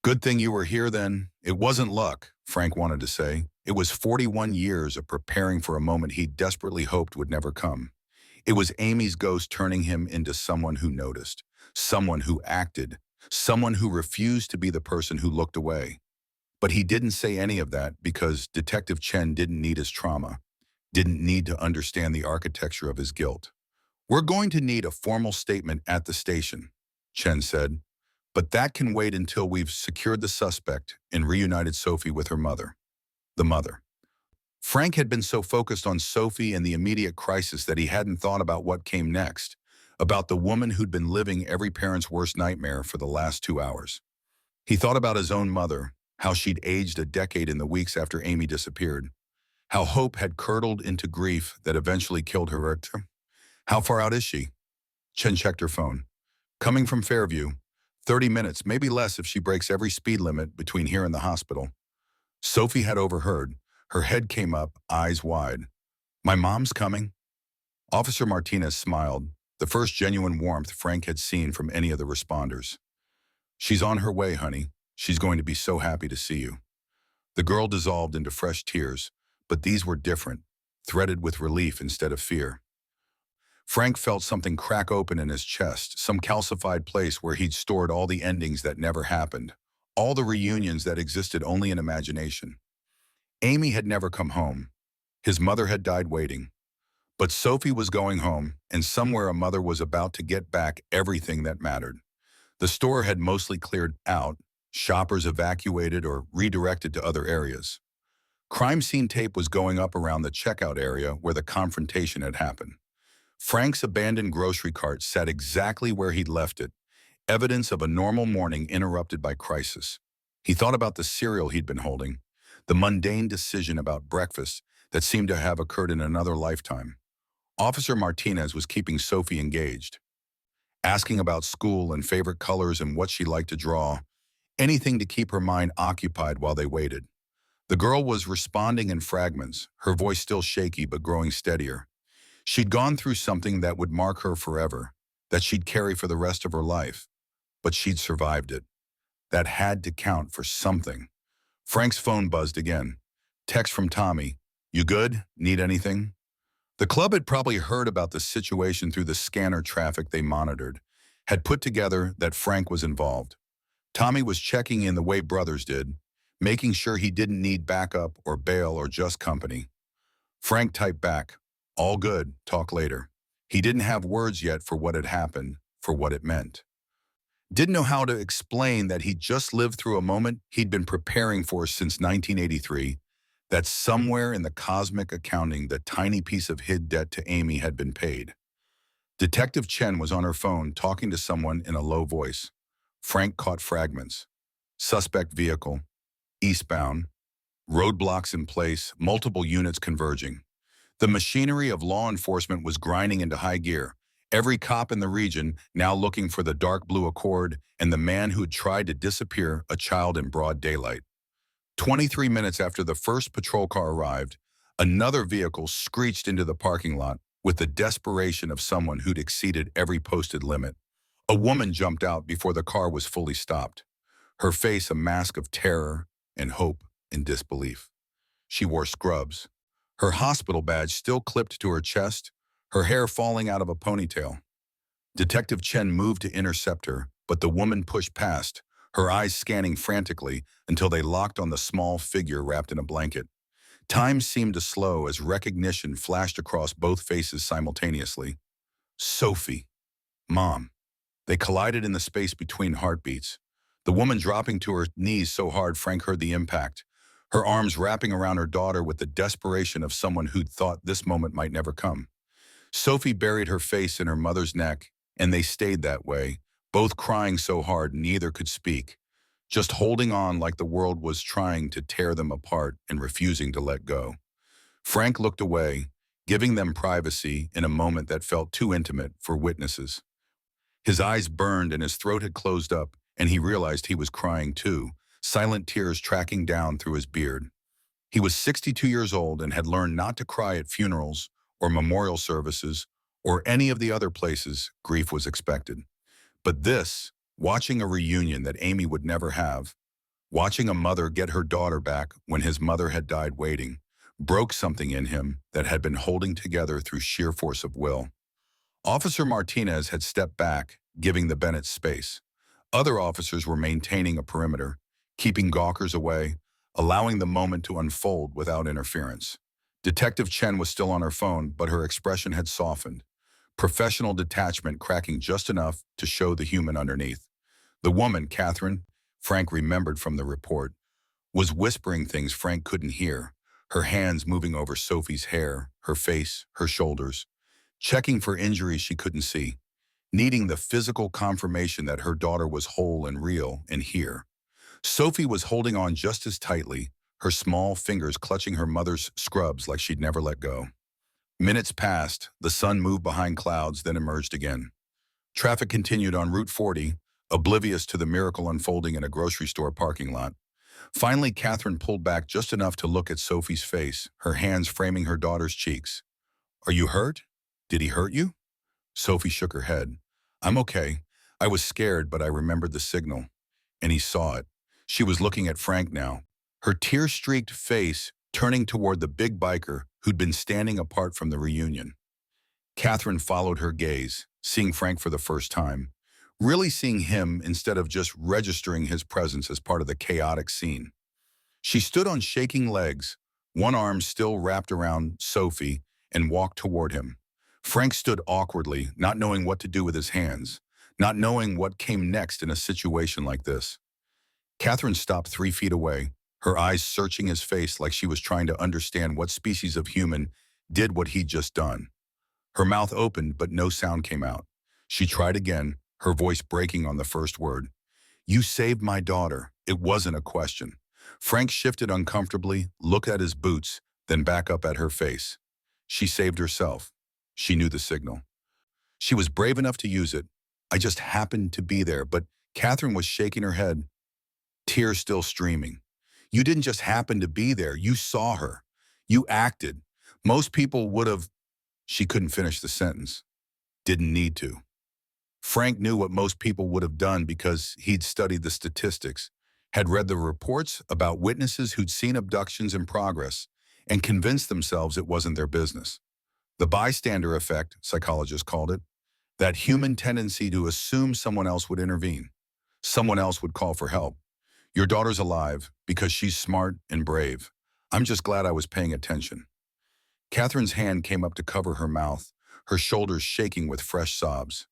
"Good thing you were here then. It wasn't luck," Frank wanted to say. It was 41 years of preparing for a moment he desperately hoped would never come. It was Amy's ghost turning him into someone who noticed, someone who acted, someone who refused to be the person who looked away. But he didn't say any of that because Detective Chen didn't need his trauma, didn't need to understand the architecture of his guilt. "We're going to need a formal statement at the station," Chen said. "But that can wait until we've secured the suspect and reunited Sophie with her mother." The mother. Frank had been so focused on Sophie and the immediate crisis that he hadn't thought about what came next, about the woman who'd been living every parent's worst nightmare for the last 2 hours. He thought about his own mother, how she'd aged a decade in the weeks after Amy disappeared, how hope had curdled into grief that eventually killed her. "How far out is she?" Chen checked her phone. "Coming from Fairview. 30 minutes, maybe less if she breaks every speed limit between here and the hospital." Sophie had overheard. Her head came up, eyes wide. "My mom's coming?" Officer Martinez smiled, the first genuine warmth Frank had seen from any of the responders. "She's on her way, honey. She's going to be so happy to see you." The girl dissolved into fresh tears, but these were different, threaded with relief instead of fear. Frank felt something crack open in his chest, some calcified place where he'd stored all the endings that never happened, all the reunions that existed only in imagination. Amy had never come home. His mother had died waiting. But Sophie was going home, and somewhere a mother was about to get back everything that mattered. The store had mostly cleared out, shoppers evacuated or redirected to other areas. Crime scene tape was going up around the checkout area where the confrontation had happened. Frank's abandoned grocery cart sat exactly where he'd left it, evidence of a normal morning interrupted by crisis. He thought about the cereal he'd been holding, the mundane decision about breakfast that seemed to have occurred in another lifetime. Officer Martinez was keeping Sophie engaged, asking about school and favorite colors and what she liked to draw, anything to keep her mind occupied while they waited. The girl was responding in fragments, her voice still shaky but growing steadier. She'd gone through something that would mark her forever, that she'd carry for the rest of her life. But she'd survived it. That had to count for something. Frank's phone buzzed again. Text from Tommy. "You good? Need anything?" The club had probably heard about the situation through the scanner traffic they monitored, had put together that Frank was involved. Tommy was checking in the way brothers did, making sure he didn't need backup or bail or just company. Frank typed back, "All good, talk later." He didn't have words yet for what had happened, for what it meant. Didn't know how to explain that he'd just lived through a moment he'd been preparing for since 1983, that somewhere in the cosmic accounting the tiny piece of hid debt to Amy had been paid. Detective Chen was on her phone talking to someone in a low voice. Frank caught fragments. Suspect vehicle, eastbound, roadblocks in place, multiple units converging. The machinery of law enforcement was grinding into high gear. Every cop in the region now looking for the dark blue Accord and the man who'd tried to disappear a child in broad daylight. 23 minutes after the first patrol car arrived, another vehicle screeched into the parking lot with the desperation of someone who'd exceeded every posted limit. A woman jumped out before the car was fully stopped, her face a mask of terror and hope and disbelief. She wore scrubs, her hospital badge still clipped to her chest, her hair falling out of a ponytail. Detective Chen moved to intercept her, but the woman pushed past, her eyes scanning frantically until they locked on the small figure wrapped in a blanket. Time seemed to slow as recognition flashed across both faces simultaneously. Sophie. Mom. They collided in the space between heartbeats. The woman dropping to her knees so hard Frank heard the impact, her arms wrapping around her daughter with the desperation of someone who'd thought this moment might never come. Sophie buried her face in her mother's neck, and they stayed that way, both crying so hard neither could speak, just holding on like the world was trying to tear them apart and refusing to let go. Frank looked away, giving them privacy in a moment that felt too intimate for witnesses. His eyes burned and his throat had closed up, and he realized he was crying too, silent tears tracking down through his beard. He was 62 years old and had learned not to cry at funerals or memorial services or any of the other places grief was expected. But this, watching a reunion that Amy would never have, watching a mother get her daughter back when his mother had died waiting, broke something in him that had been holding together through sheer force of will. Officer Martinez had stepped back, giving the Bennetts space. Other officers were maintaining a perimeter, keeping gawkers away, allowing the moment to unfold without interference. Detective Chen was still on her phone, but her expression had softened, professional detachment cracking just enough to show the human underneath. The woman, Catherine, Frank remembered from the report, was whispering things Frank couldn't hear, her hands moving over Sophie's hair, her face, her shoulders, checking for injuries she couldn't see, needing the physical confirmation that her daughter was whole and real and here. Sophie was holding on just as tightly, her small fingers clutching her mother's scrubs like she'd never let go. Minutes passed, the sun moved behind clouds, then emerged again. Traffic continued on Route 40, oblivious to the miracle unfolding in a grocery store parking lot. Finally, Catherine pulled back just enough to look at Sophie's face, her hands framing her daughter's cheeks. "Are you hurt? Did he hurt you?" Sophie shook her head. "I'm okay. I was scared, but I remembered the signal." And he saw it. She was looking at Frank now, her tear-streaked face turning toward the big biker who'd been standing apart from the reunion. Catherine followed her gaze, seeing Frank for the first time, really seeing him instead of just registering his presence as part of the chaotic scene. She stood on shaking legs, one arm still wrapped around Sophie, and walked toward him. Frank stood awkwardly, not knowing what to do with his hands, not knowing what came next in a situation like this. Catherine stopped 3 feet away, her eyes searching his face like she was trying to understand what species of human did what he'd just done. Her mouth opened, but no sound came out. She tried again, her voice breaking on the first word. "You saved my daughter." It wasn't a question. Frank shifted uncomfortably, looked at his boots, then back up at her face. She saved herself. She knew the signal. She was brave enough to use it. "I just happened to be there," but Catherine was shaking her head, tears still streaming. "You didn't just happen to be there. You saw her. You acted. Most people would have—" She couldn't finish the sentence. Didn't need to. Frank knew what most people would have done because he'd studied the statistics, had read the reports about witnesses who'd seen abductions in progress, and convinced themselves it wasn't their business. The bystander effect, psychologists called it, that human tendency to assume someone else would intervene. Someone else would call for help. "Your daughter's alive because she's smart and brave. I'm just glad I was paying attention." Catherine's hand came up to cover her mouth, her shoulders shaking with fresh sobs.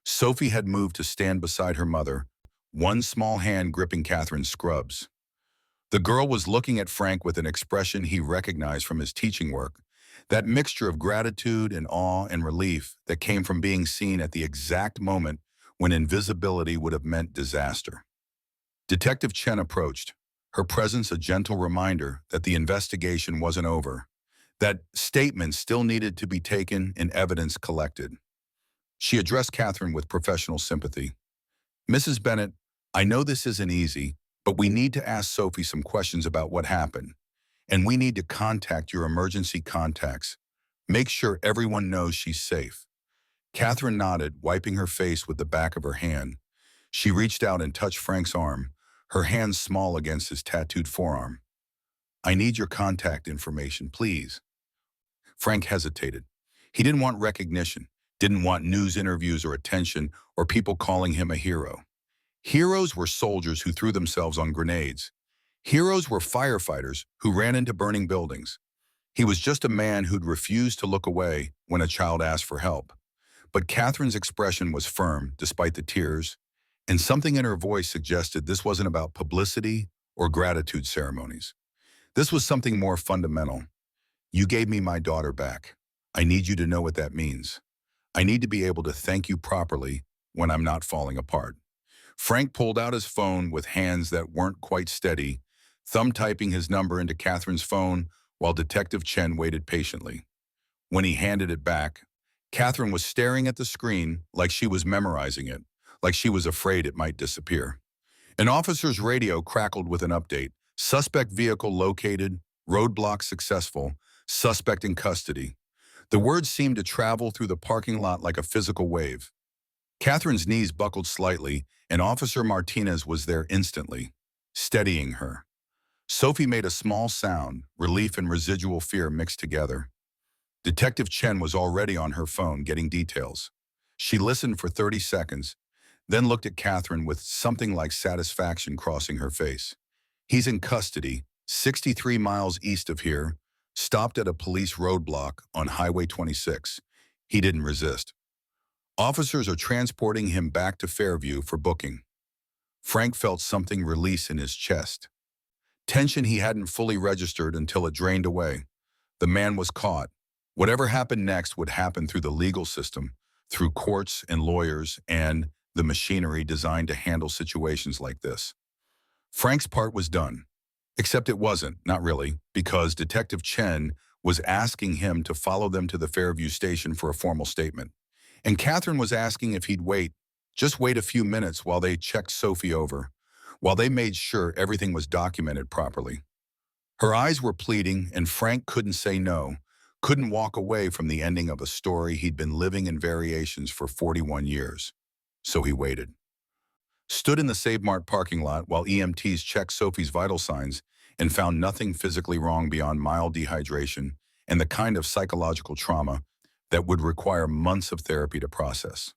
Sophie had moved to stand beside her mother, one small hand gripping Catherine's scrubs. The girl was looking at Frank with an expression he recognized from his teaching work, that mixture of gratitude and awe and relief that came from being seen at the exact moment when invisibility would have meant disaster. Detective Chen approached, her presence a gentle reminder that the investigation wasn't over, that statements still needed to be taken and evidence collected. She addressed Catherine with professional sympathy. "Mrs. Bennett, I know this isn't easy, but we need to ask Sophie some questions about what happened, and we need to contact your emergency contacts. Make sure everyone knows she's safe." Catherine nodded, wiping her face with the back of her hand. She reached out and touched Frank's arm, her hand small against his tattooed forearm. "I need your contact information, please." Frank hesitated. He didn't want recognition, didn't want news interviews or attention or people calling him a hero. Heroes were soldiers who threw themselves on grenades. Heroes were firefighters who ran into burning buildings. He was just a man who'd refused to look away when a child asked for help. But Catherine's expression was firm, despite the tears, and something in her voice suggested this wasn't about publicity or gratitude ceremonies. This was something more fundamental. You gave me my daughter back. I need you to know what that means. I need to be able to thank you properly when I'm not falling apart. Frank pulled out his phone with hands that weren't quite steady, thumb-typing his number into Catherine's phone while Detective Chen waited patiently. When he handed it back, Catherine was staring at the screen like she was memorizing it, like she was afraid it might disappear. An officer's radio crackled with an update. Suspect vehicle located, roadblock successful, suspect in custody. The words seemed to travel through the parking lot like a physical wave. Catherine's knees buckled slightly, and Officer Martinez was there instantly, steadying her. Sophie made a small sound, relief and residual fear mixed together. Detective Chen was already on her phone getting details. She listened for 30 seconds, then looked at Catherine with something like satisfaction crossing her face. He's in custody, 63 miles east of here, stopped at a police roadblock on Highway 26. He didn't resist. Officers are transporting him back to Fairview for booking. Frank felt something release in his chest. Tension he hadn't fully registered until it drained away. The man was caught. Whatever happened next would happen through the legal system, through courts and lawyers and the machinery designed to handle situations like this. Frank's part was done. Except it wasn't, not really, because Detective Chen was asking him to follow them to the Fairview station for a formal statement. And Catherine was asking if he'd just wait a few minutes while they checked Sophie over, while they made sure everything was documented properly. Her eyes were pleading, and Frank couldn't say no, couldn't walk away from the ending of a story he'd been living in variations for 41 years. So he waited. Stood in the Save Mart parking lot while EMTs checked Sophie's vital signs and found nothing physically wrong beyond mild dehydration and the kind of psychological trauma that would require months of therapy to process.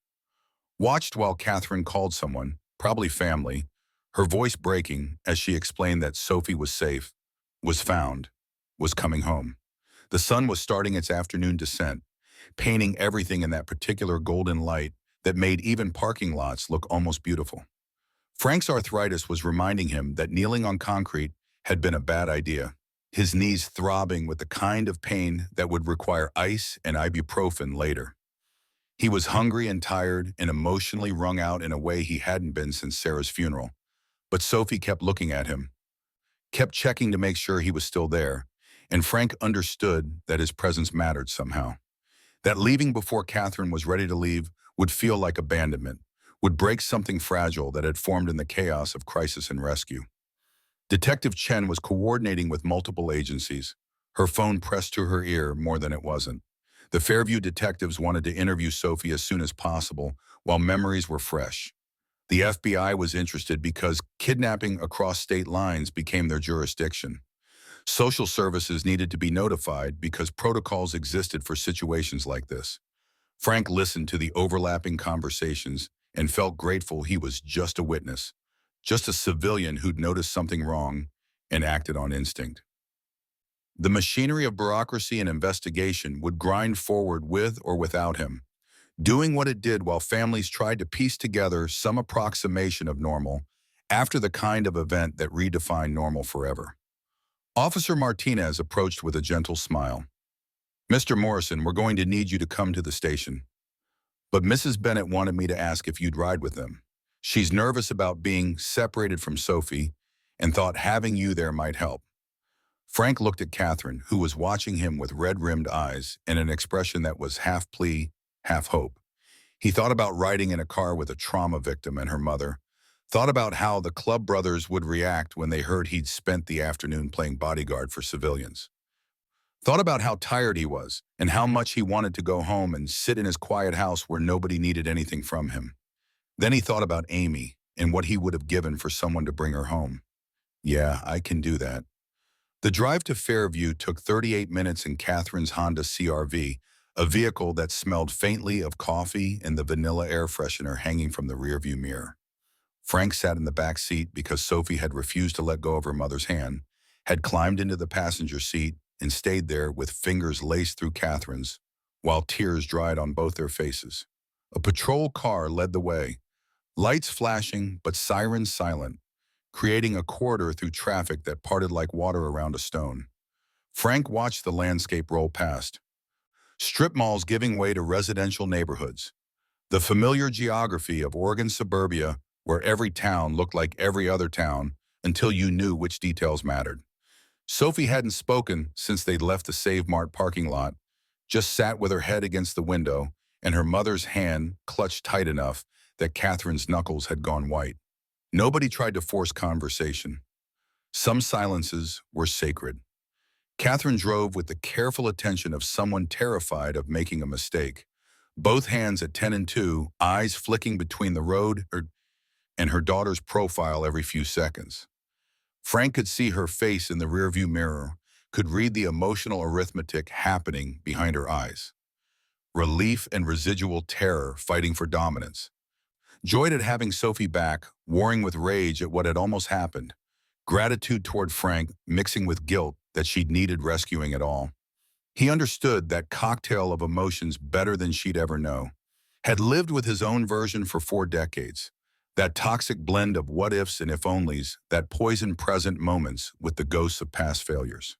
Watched while Catherine called someone, probably family, her voice breaking as she explained that Sophie was safe, was found, was coming home. The sun was starting its afternoon descent, painting everything in that particular golden light that made even parking lots look almost beautiful. Frank's arthritis was reminding him that kneeling on concrete had been a bad idea, his knees throbbing with the kind of pain that would require ice and ibuprofen later. He was hungry and tired and emotionally wrung out in a way he hadn't been since Sarah's funeral. But Sophie kept looking at him, kept checking to make sure he was still there, and Frank understood that his presence mattered somehow. That leaving before Catherine was ready to leave would feel like abandonment, would break something fragile that had formed in the chaos of crisis and rescue. Detective Chen was coordinating with multiple agencies, her phone pressed to her ear more than it wasn't. The Fairview detectives wanted to interview Sophie as soon as possible, while memories were fresh. The FBI was interested because kidnapping across state lines became their jurisdiction. Social services needed to be notified because protocols existed for situations like this. Frank listened to the overlapping conversations and felt grateful he was just a witness, just a civilian who'd noticed something wrong and acted on instinct. The machinery of bureaucracy and investigation would grind forward with or without him, doing what it did while families tried to piece together some approximation of normal after the kind of event that redefined normal forever. Officer Martinez approached with a gentle smile. "Mr. Morrison, we're going to need you to come to the station. But Mrs. Bennett wanted me to ask if you'd ride with them. She's nervous about being separated from Sophie and thought having you there might help." Frank looked at Catherine, who was watching him with red-rimmed eyes and an expression that was half plea, half hope. He thought about riding in a car with a trauma victim and her mother, thought about how the club brothers would react when they heard he'd spent the afternoon playing bodyguard for civilians. Thought about how tired he was and how much he wanted to go home and sit in his quiet house where nobody needed anything from him. Then he thought about Amy and what he would have given for someone to bring her home. "Yeah, I can do that." The drive to Fairview took 38 minutes in Catherine's Honda CR-V, a vehicle that smelled faintly of coffee and the vanilla air freshener hanging from the rearview mirror. Frank sat in the back seat because Sophie had refused to let go of her mother's hand, had climbed into the passenger seat and stayed there with fingers laced through Catherine's, while tears dried on both their faces. A patrol car led the way, lights flashing but sirens silent, creating a corridor through traffic that parted like water around a stone. Frank watched the landscape roll past, strip malls giving way to residential neighborhoods, the familiar geography of Oregon suburbia where every town looked like every other town until you knew which details mattered. Sophie hadn't spoken since they'd left the Save Mart parking lot, just sat with her head against the window and her mother's hand clutched tight enough that Catherine's knuckles had gone white. Nobody tried to force conversation. Some silences were sacred. Catherine drove with the careful attention of someone terrified of making a mistake, both hands at 10 and 2, eyes flicking between the road and her daughter's profile every few seconds. Frank could see her face in the rearview mirror, could read the emotional arithmetic happening behind her eyes. Relief and residual terror fighting for dominance. Joyed at having Sophie back, warring with rage at what had almost happened. Gratitude toward Frank mixing with guilt that she'd needed rescuing at all. He understood that cocktail of emotions better than she'd ever know. Had lived with his own version for 4 decades. That toxic blend of what-ifs and if-onlys that poisoned present moments with the ghosts of past failures.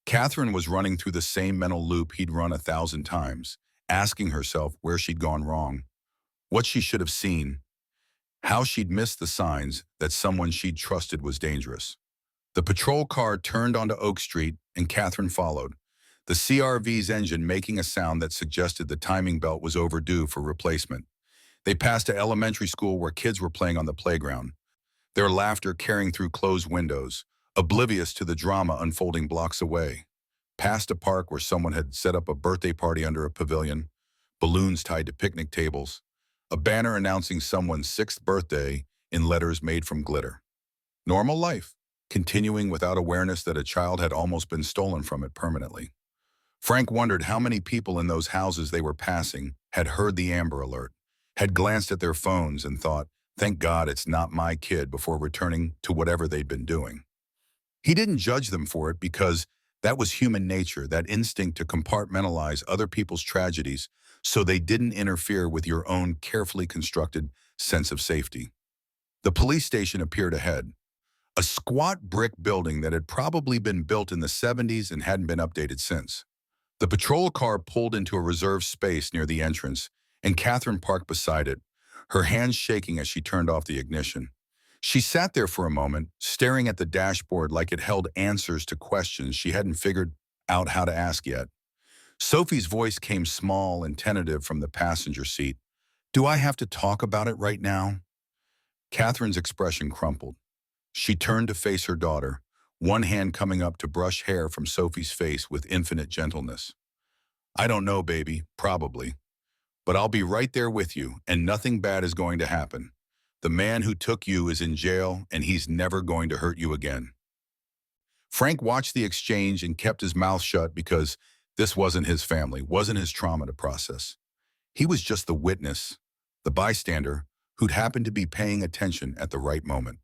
Catherine was running through the same mental loop he'd run 1,000 times, asking herself where she'd gone wrong, what she should have seen, how she'd missed the signs that someone she'd trusted was dangerous. The patrol car turned onto Oak Street and Catherine followed, the CRV's engine making a sound that suggested the timing belt was overdue for replacement. They passed an elementary school where kids were playing on the playground, their laughter carrying through closed windows, oblivious to the drama unfolding blocks away. Past a park where someone had set up a birthday party under a pavilion, balloons tied to picnic tables, a banner announcing someone's 6th birthday in letters made from glitter. Normal life, continuing without awareness that a child had almost been stolen from it permanently. Frank wondered how many people in those houses they were passing had heard the Amber Alert, had glanced at their phones and thought, thank God it's not my kid, before returning to whatever they'd been doing. He didn't judge them for it because that was human nature, that instinct to compartmentalize other people's tragedies so they didn't interfere with your own carefully constructed sense of safety. The police station appeared ahead, a squat brick building that had probably been built in the 70s and hadn't been updated since. The patrol car pulled into a reserved space near the entrance, and Catherine parked beside it, her hands shaking as she turned off the ignition. She sat there for a moment, staring at the dashboard like it held answers to questions she hadn't figured out how to ask yet. Sophie's voice came small and tentative from the passenger seat. Do I have to talk about it right now? Catherine's expression crumpled. She turned to face her daughter, one hand coming up to brush hair from Sophie's face with infinite gentleness. I don't know, baby, probably. But I'll be right there with you, and nothing bad is going to happen. The man who took you is in jail, and he's never going to hurt you again. Frank watched the exchange and kept his mouth shut because this wasn't his family, wasn't his trauma to process. He was just the witness, the bystander, who'd happened to be paying attention at the right moment.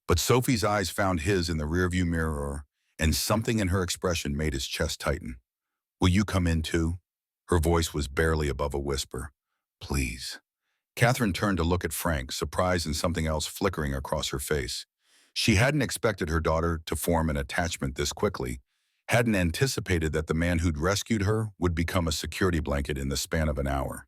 But Sophie's eyes found his in the rearview mirror, and something in her expression made his chest tighten. Will you come in too? Her voice was barely above a whisper. Please. Catherine turned to look at Frank, surprise and something else flickering across her face. She hadn't expected her daughter to form an attachment this quickly, hadn't anticipated that the man who'd rescued her would become a security blanket in the span of an hour.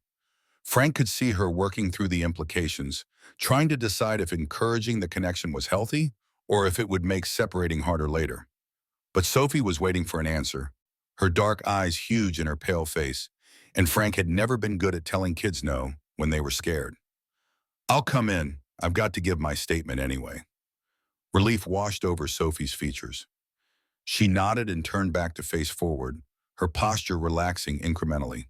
Frank could see her working through the implications, trying to decide if encouraging the connection was healthy or if it would make separating harder later. But Sophie was waiting for an answer, her dark eyes huge in her pale face, and Frank had never been good at telling kids no when they were scared. I'll come in. I've got to give my statement anyway. Relief washed over Sophie's features. She nodded and turned back to face forward, her posture relaxing incrementally.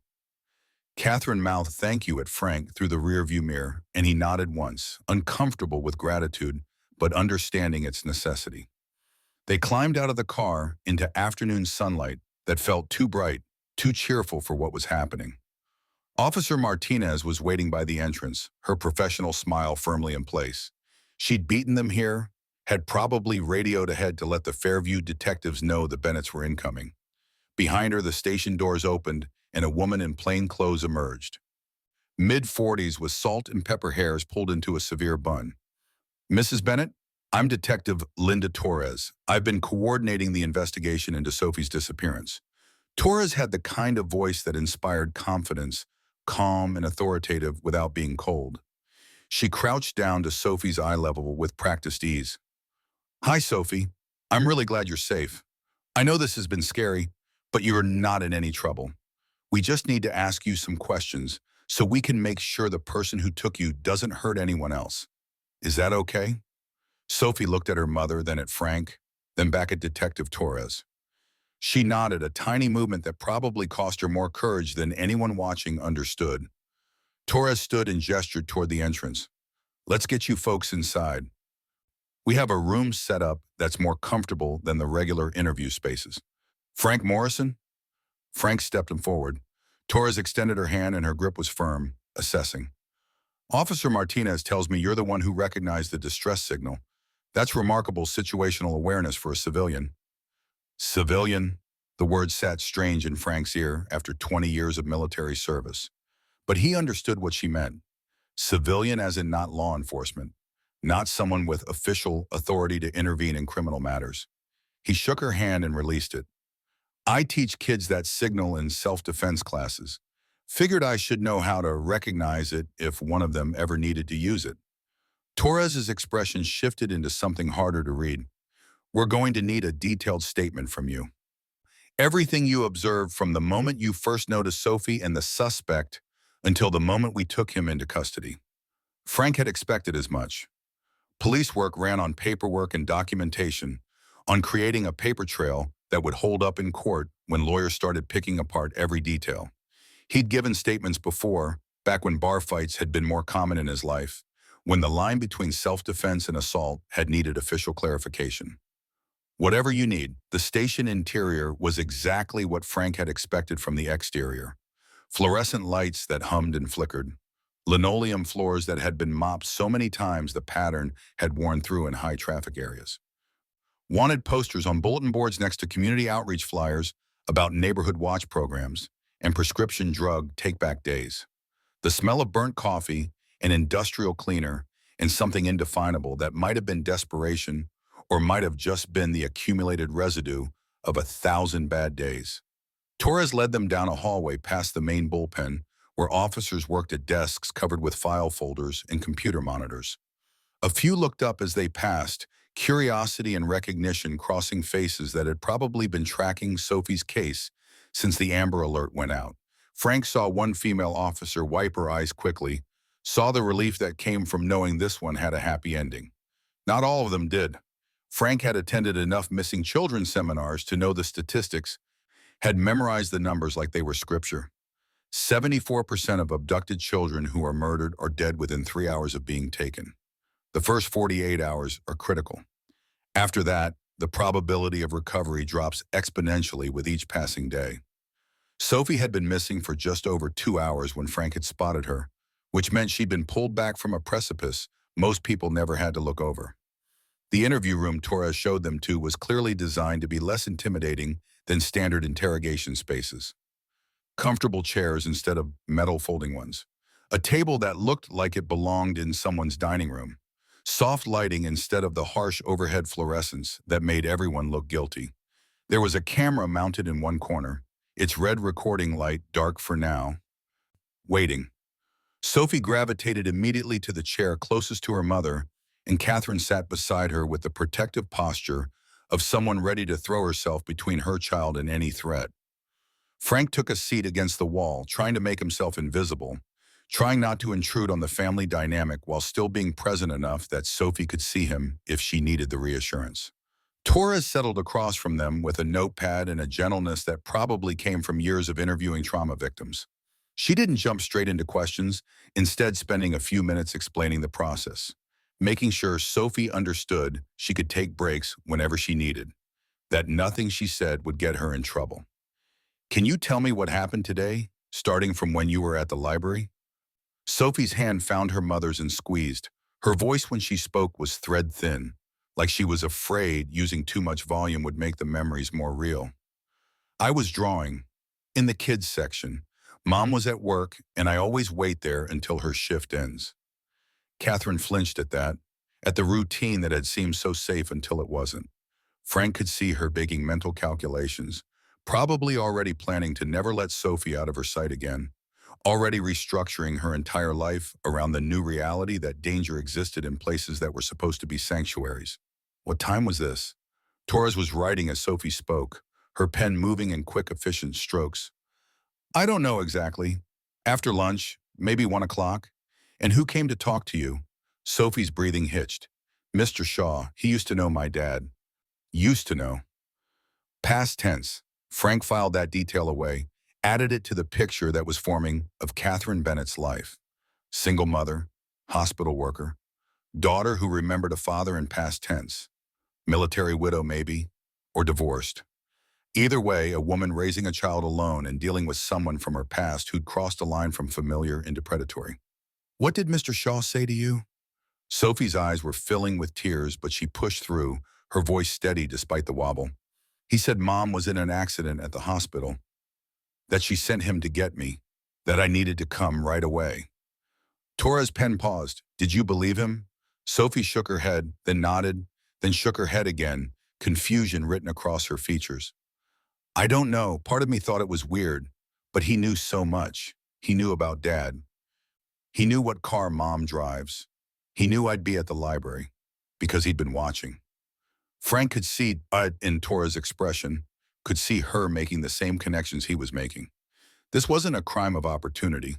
Catherine mouthed thank you at Frank through the rearview mirror, and he nodded once, uncomfortable with gratitude, but understanding its necessity. They climbed out of the car into afternoon sunlight that felt too bright, too cheerful for what was happening. Officer Martinez was waiting by the entrance, her professional smile firmly in place. She'd beaten them here, had probably radioed ahead to let the Fairview detectives know the Bennetts were incoming. Behind her, the station doors opened, and a woman in plain clothes emerged. Mid-40s with salt and pepper hairs pulled into a severe bun. Mrs. Bennett, I'm Detective Linda Torres. I've been coordinating the investigation into Sophie's disappearance. Torres had the kind of voice that inspired confidence, calm and authoritative without being cold. She crouched down to Sophie's eye level with practiced ease. Hi, Sophie. I'm really glad you're safe. I know this has been scary, but you're not in any trouble. We just need to ask you some questions so we can make sure the person who took you doesn't hurt anyone else. Is that okay? Sophie looked at her mother, then at Frank, then back at Detective Torres. She nodded, a tiny movement that probably cost her more courage than anyone watching understood. Torres stood and gestured toward the entrance. Let's get you folks inside. We have a room set up that's more comfortable than the regular interview spaces. Frank Morrison? Frank stepped him forward. Torres extended her hand and her grip was firm, assessing. Officer Martinez tells me you're the one who recognized the distress signal. That's remarkable situational awareness for a civilian. Civilian? The word sat strange in Frank's ear after 20 years of military service. But he understood what she meant. Civilian as in not law enforcement, not someone with official authority to intervene in criminal matters. He shook her hand and released it. I teach kids that signal in self-defense classes. Figured I should know how to recognize it if one of them ever needed to use it. Torres's expression shifted into something harder to read. We're going to need a detailed statement from you. Everything you observed from the moment you first noticed Sophie and the suspect until the moment we took him into custody. Frank had expected as much. Police work ran on paperwork and documentation, on creating a paper trail that would hold up in court when lawyers started picking apart every detail. He'd given statements before, back when bar fights had been more common in his life, when the line between self-defense and assault had needed official clarification. Whatever you need, the station interior was exactly what Frank had expected from the exterior. Fluorescent lights that hummed and flickered. Linoleum floors that had been mopped so many times the pattern had worn through in high traffic areas. Wanted posters on bulletin boards next to community outreach flyers about neighborhood watch programs and prescription drug take-back days. The smell of burnt coffee, an industrial cleaner, and something indefinable that might have been desperation or might have just been the accumulated residue of 1,000 bad days. Torres led them down a hallway past the main bullpen, where officers worked at desks covered with file folders and computer monitors. A few looked up as they passed, curiosity and recognition crossing faces that had probably been tracking Sophie's case since the Amber Alert went out. Frank saw one female officer wipe her eyes quickly, saw the relief that came from knowing this one had a happy ending. Not all of them did. Frank had attended enough missing children seminars to know the statistics, had memorized the numbers like they were scripture. 74% of abducted children who are murdered are dead within 3 hours of being taken. The first 48 hours are critical. After that, the probability of recovery drops exponentially with each passing day. Sophie had been missing for just over 2 hours when Frank had spotted her, which meant she'd been pulled back from a precipice most people never had to look over. The interview room Torres showed them to was clearly designed to be less intimidating than standard interrogation spaces. Comfortable chairs instead of metal folding ones. A table that looked like it belonged in someone's dining room. Soft lighting instead of the harsh overhead fluorescence that made everyone look guilty. There was a camera mounted in one corner, its red recording light dark for now. Waiting. Sophie gravitated immediately to the chair closest to her mother, and Catherine sat beside her with the protective posture of someone ready to throw herself between her child and any threat. Frank took a seat against the wall, trying to make himself invisible, trying not to intrude on the family dynamic while still being present enough that Sophie could see him if she needed the reassurance. Torres settled across from them with a notepad and a gentleness that probably came from years of interviewing trauma victims. She didn't jump straight into questions, instead spending a few minutes explaining the process, making sure Sophie understood she could take breaks whenever she needed, that nothing she said would get her in trouble. Can you tell me what happened today, starting from when you were at the library? Sophie's hand found her mother's and squeezed. Her voice when she spoke was thread thin, like she was afraid using too much volume would make the memories more real. I was drawing, in the kids section. Mom was at work, and I always wait there until her shift ends. Catherine flinched at that, at the routine that had seemed so safe until it wasn't. Frank could see her making mental calculations, probably already planning to never let Sophie out of her sight again, already restructuring her entire life around the new reality that danger existed in places that were supposed to be sanctuaries. What time was this? Torres was writing as Sophie spoke, her pen moving in quick, efficient strokes. I don't know exactly. After lunch, maybe 1 o'clock. And who came to talk to you? Sophie's breathing hitched. Mr. Shaw, he used to know my dad. Used to know. Past tense. Frank filed that detail away, added it to the picture that was forming of Catherine Bennett's life. Single mother, hospital worker, daughter who remembered a father in past tense, military widow maybe, or divorced. Either way, a woman raising a child alone and dealing with someone from her past who'd crossed a line from familiar into predatory. What did Mr. Shaw say to you? Sophie's eyes were filling with tears, but she pushed through, her voice steady despite the wobble. He said Mom was in an accident at the hospital, that she sent him to get me, that I needed to come right away. Torres' pen paused. Did you believe him? Sophie shook her head, then nodded, then shook her head again, confusion written across her features. I don't know. Part of me thought it was weird, but he knew so much. He knew about Dad. He knew what car Mom drives. He knew I'd be at the library, because he'd been watching. Frank could see in Torres' expression, could see her making the same connections he was making. This wasn't a crime of opportunity.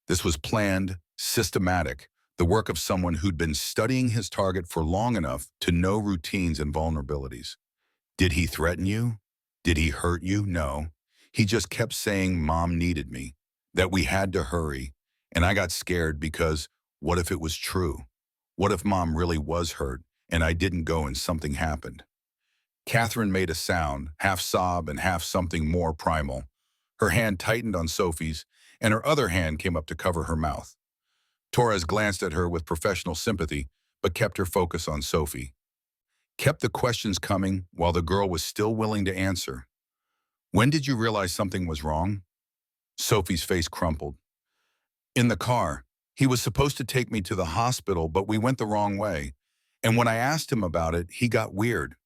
This was planned, systematic, the work of someone who'd been studying his target for long enough to know routines and vulnerabilities. Did he threaten you? Did he hurt you? No. He just kept saying Mom needed me, that we had to hurry, and I got scared because what if it was true? What if Mom really was hurt and I didn't go and something happened? Catherine made a sound, half sob and half something more primal. Her hand tightened on Sophie's, and her other hand came up to cover her mouth. Torres glanced at her with professional sympathy, but kept her focus on Sophie. Kept the questions coming while the girl was still willing to answer. When did you realize something was wrong? Sophie's face crumpled. In the car. He was supposed to take me to the hospital, but we went the wrong way. And when I asked him about it, he got weird.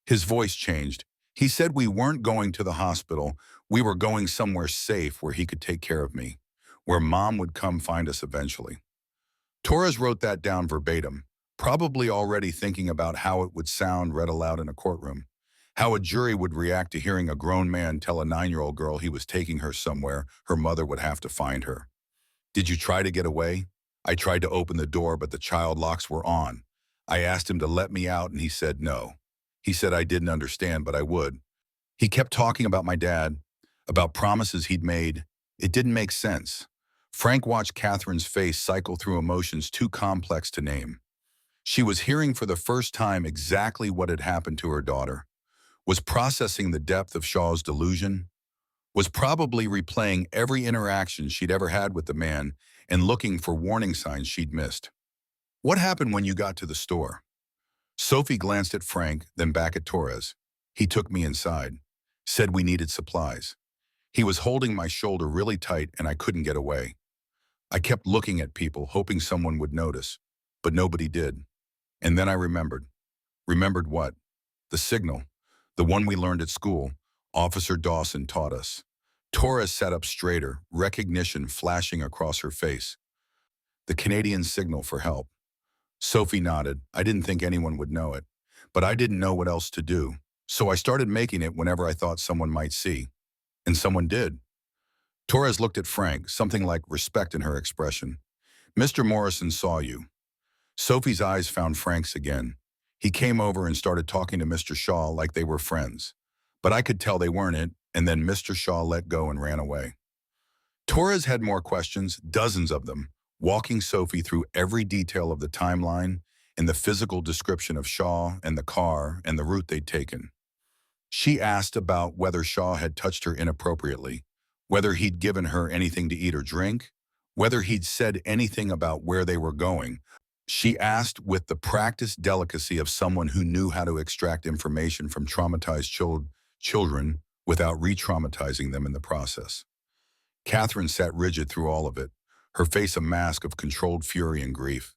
His voice changed. He said we weren't going to the hospital. We were going somewhere safe where he could take care of me, where Mom would come find us eventually. Torres wrote that down verbatim, probably already thinking about how it would sound read aloud in a courtroom, how a jury would react to hearing a grown man tell a 9-year-old girl he was taking her somewhere her mother would have to find her. Did you try to get away? I tried to open the door, but the child locks were on. I asked him to let me out, and he said no. He said I didn't understand, but I would. He kept talking about my dad, about promises he'd made. It didn't make sense. Frank watched Catherine's face cycle through emotions too complex to name. She was hearing for the first time exactly what had happened to her daughter, was processing the depth of Shaw's delusion, was probably replaying every interaction she'd ever had with the man and looking for warning signs she'd missed. What happened when you got to the store? Sophie glanced at Frank, then back at Torres. He took me inside, said we needed supplies. He was holding my shoulder really tight and I couldn't get away. I kept looking at people, hoping someone would notice, but nobody did. And then I remembered. Remembered what? The signal, the one we learned at school. Officer Dawson taught us. Torres sat up straighter, recognition flashing across her face. The Canadian signal for help. Sophie nodded. I didn't think anyone would know it, but I didn't know what else to do. So I started making it whenever I thought someone might see. And someone did. Torres looked at Frank, something like respect in her expression. Mr. Morrison saw you. Sophie's eyes found Frank's again. He came over and started talking to Mr. Shaw like they were friends. But I could tell they weren't it, and then Mr. Shaw let go and ran away. Torres had more questions, dozens of them, walking Sophie through every detail of the timeline and the physical description of Shaw and the car and the route they'd taken. She asked about whether Shaw had touched her inappropriately, whether he'd given her anything to eat or drink, whether he'd said anything about where they were going. She asked with the practiced delicacy of someone who knew how to extract information from traumatized children without re-traumatizing them in the process. Catherine sat rigid through all of it, her face a mask of controlled fury and grief.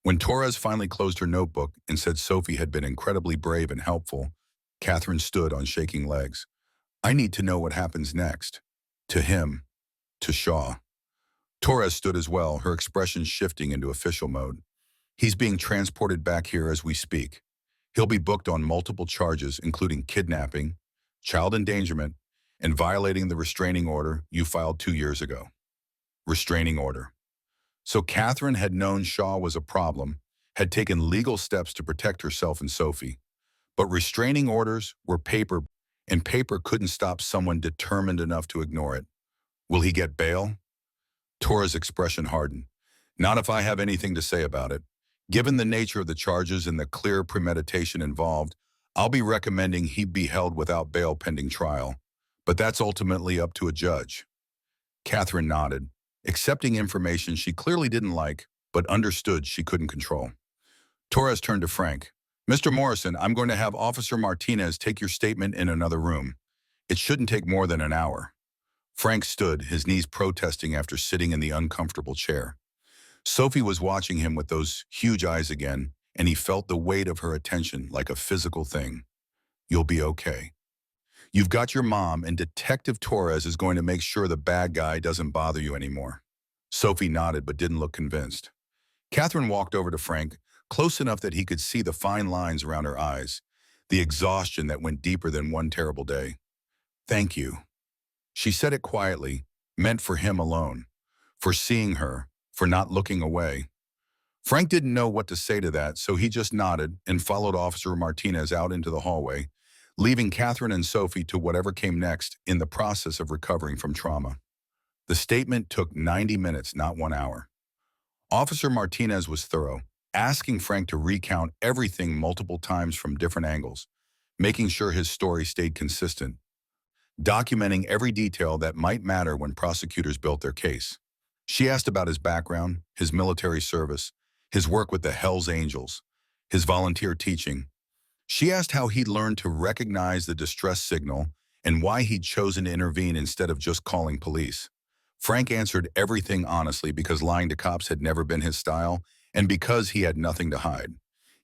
When Torres finally closed her notebook and said Sophie had been incredibly brave and helpful, Catherine stood on shaking legs. I need to know what happens next. To him. To Shaw. Torres stood as well, her expression shifting into official mode. He's being transported back here as we speak. He'll be booked on multiple charges, including kidnapping, child endangerment, and violating the restraining order you filed 2 years ago. Restraining order. So Catherine had known Shaw was a problem, had taken legal steps to protect herself and Sophie. But restraining orders were paper, and paper couldn't stop someone determined enough to ignore it. Will he get bail? Torres' expression hardened. Not if I have anything to say about it. Given the nature of the charges and the clear premeditation involved, I'll be recommending he be held without bail pending trial. But that's ultimately up to a judge. Catherine nodded, accepting information she clearly didn't like, but understood she couldn't control. Torres turned to Frank. Mr. Morrison, I'm going to have Officer Martinez take your statement in another room. It shouldn't take more than an hour. Frank stood, his knees protesting after sitting in the uncomfortable chair. Sophie was watching him with those huge eyes again, and he felt the weight of her attention like a physical thing. You'll be okay. You've got your mom, and Detective Torres is going to make sure the bad guy doesn't bother you anymore. Sophie nodded but didn't look convinced. Catherine walked over to Frank, close enough that he could see the fine lines around her eyes, the exhaustion that went deeper than one terrible day. Thank you. She said it quietly, meant for him alone, for seeing her, for not looking away. Frank didn't know what to say to that, so he just nodded and followed Officer Martinez out into the hallway, leaving Catherine and Sophie to whatever came next in the process of recovering from trauma. The statement took 90 minutes, not 1 hour. Officer Martinez was thorough, asking Frank to recount everything multiple times from different angles, making sure his story stayed consistent, documenting every detail that might matter when prosecutors built their case. She asked about his background, his military service, his work with the Hells Angels, his volunteer teaching. She asked how he'd learned to recognize the distress signal and why he'd chosen to intervene instead of just calling police. Frank answered everything honestly because lying to cops had never been his style and because he had nothing to hide.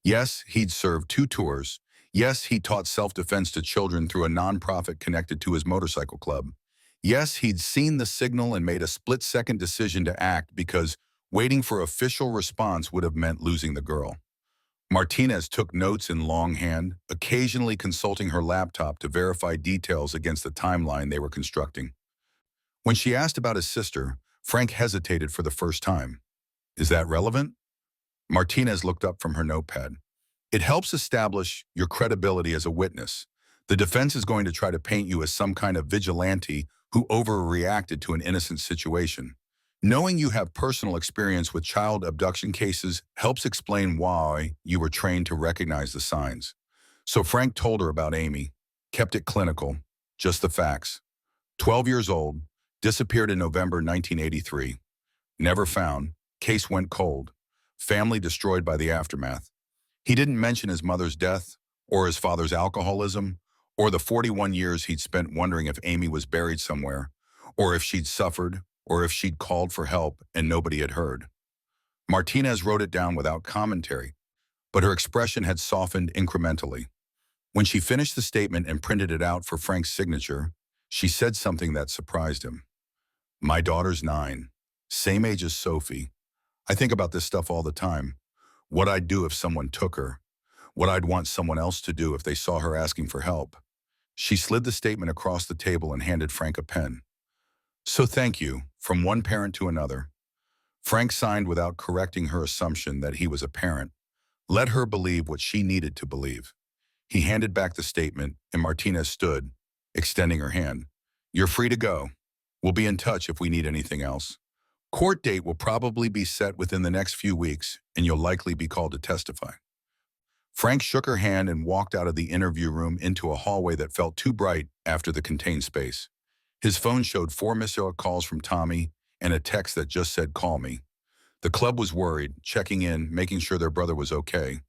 Yes, he'd served 2 tours. Yes, he taught self-defense to children through a nonprofit connected to his motorcycle club. Yes, he'd seen the signal and made a split-second decision to act because waiting for official response would have meant losing the girl. Martinez took notes in longhand, occasionally consulting her laptop to verify details against the timeline they were constructing. When she asked about his sister, Frank hesitated for the first time. Is that relevant? Martinez looked up from her notepad. It helps establish your credibility as a witness. The defense is going to try to paint you as some kind of vigilante who overreacted to an innocent situation. Knowing you have personal experience with child abduction cases helps explain why you were trained to recognize the signs. So Frank told her about Amy, kept it clinical, just the facts. 12 years old, disappeared in November 1983. Never found, case went cold. Family destroyed by the aftermath. He didn't mention his mother's death, or his father's alcoholism, or the 41 years he'd spent wondering if Amy was buried somewhere, or if she'd suffered, or if she'd called for help and nobody had heard. Martinez wrote it down without commentary, but her expression had softened incrementally. When she finished the statement and printed it out for Frank's signature, she said something that surprised him. My daughter's 9, same age as Sophie. I think about this stuff all the time. What I'd do if someone took her. What I'd want someone else to do if they saw her asking for help. She slid the statement across the table and handed Frank a pen. So thank you, from one parent to another. Frank signed without correcting her assumption that he was a parent. Let her believe what she needed to believe. He handed back the statement, and Martinez stood, extending her hand. You're free to go. We'll be in touch if we need anything else. Court date will probably be set within the next few weeks, and you'll likely be called to testify. Frank shook her hand and walked out of the interview room into a hallway that felt too bright after the contained space. His phone showed 4 missed calls from Tommy and a text that just said, "Call me." The club was worried, checking in, making sure their brother was okay.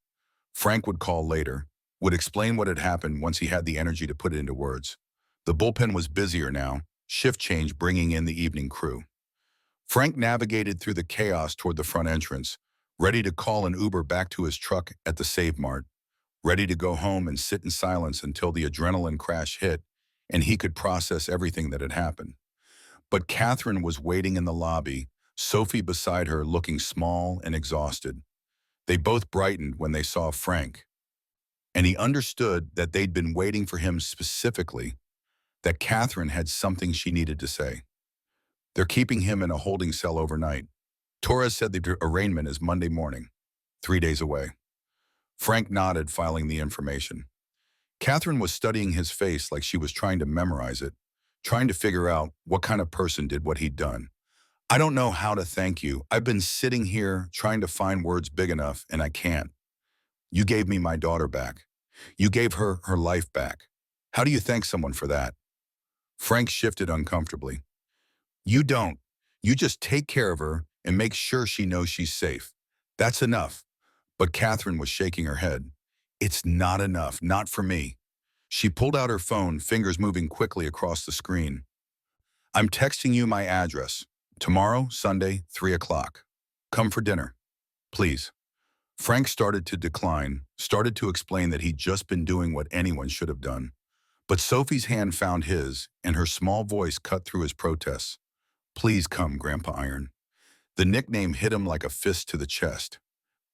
Frank would call later, would explain what had happened once he had the energy to put it into words. The bullpen was busier now, shift change bringing in the evening crew. Frank navigated through the chaos toward the front entrance, ready to call an Uber back to his truck at the Save Mart, ready to go home and sit in silence until the adrenaline crash hit and he could process everything that had happened. But Catherine was waiting in the lobby, Sophie beside her looking small and exhausted. They both brightened when they saw Frank, and he understood that they'd been waiting for him specifically, that Catherine had something she needed to say. They're keeping him in a holding cell overnight. Torres said the arraignment is Monday morning, 3 days away. Frank nodded, filing the information. Catherine was studying his face like she was trying to memorize it, trying to figure out what kind of person did what he'd done. "I don't know how to thank you. I've been sitting here trying to find words big enough, and I can't. You gave me my daughter back. You gave her her life back. How do you thank someone for that?" Frank shifted uncomfortably. "You don't. You just take care of her and make sure she knows she's safe. That's enough." But Catherine was shaking her head. "It's not enough, not for me." She pulled out her phone, fingers moving quickly across the screen. "I'm texting you my address. Tomorrow, Sunday, 3 o'clock. Come for dinner. Please." Frank started to decline, started to explain that he'd just been doing what anyone should have done. But Sophie's hand found his, and her small voice cut through his protests. "Please come, Grandpa Iron." The nickname hit him like a fist to the chest.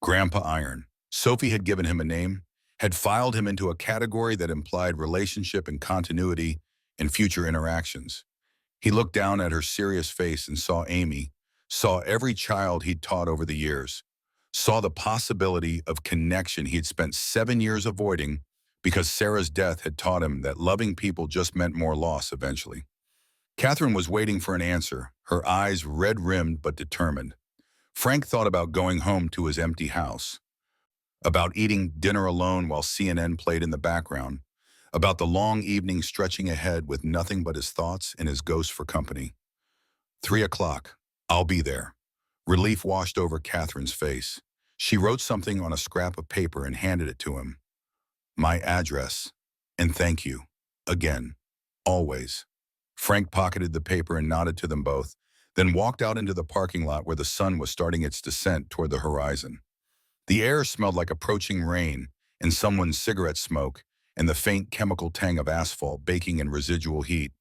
Grandpa Iron. Sophie had given him a name, had filed him into a category that implied relationship and continuity in future interactions. He looked down at her serious face and saw Amy, saw every child he'd taught over the years, saw the possibility of connection he had spent 7 years avoiding because Sarah's death had taught him that loving people just meant more loss eventually. Catherine was waiting for an answer, her eyes red-rimmed but determined. Frank thought about going home to his empty house, about eating dinner alone while CNN played in the background, about the long evening stretching ahead with nothing but his thoughts and his ghost for company. 3 o'clock. I'll be there. Relief washed over Catherine's face. She wrote something on a scrap of paper and handed it to him. "My address. And thank you. Again. Always." Frank pocketed the paper and nodded to them both, then walked out into the parking lot where the sun was starting its descent toward the horizon. The air smelled like approaching rain and someone's cigarette smoke and the faint chemical tang of asphalt baking in residual heat.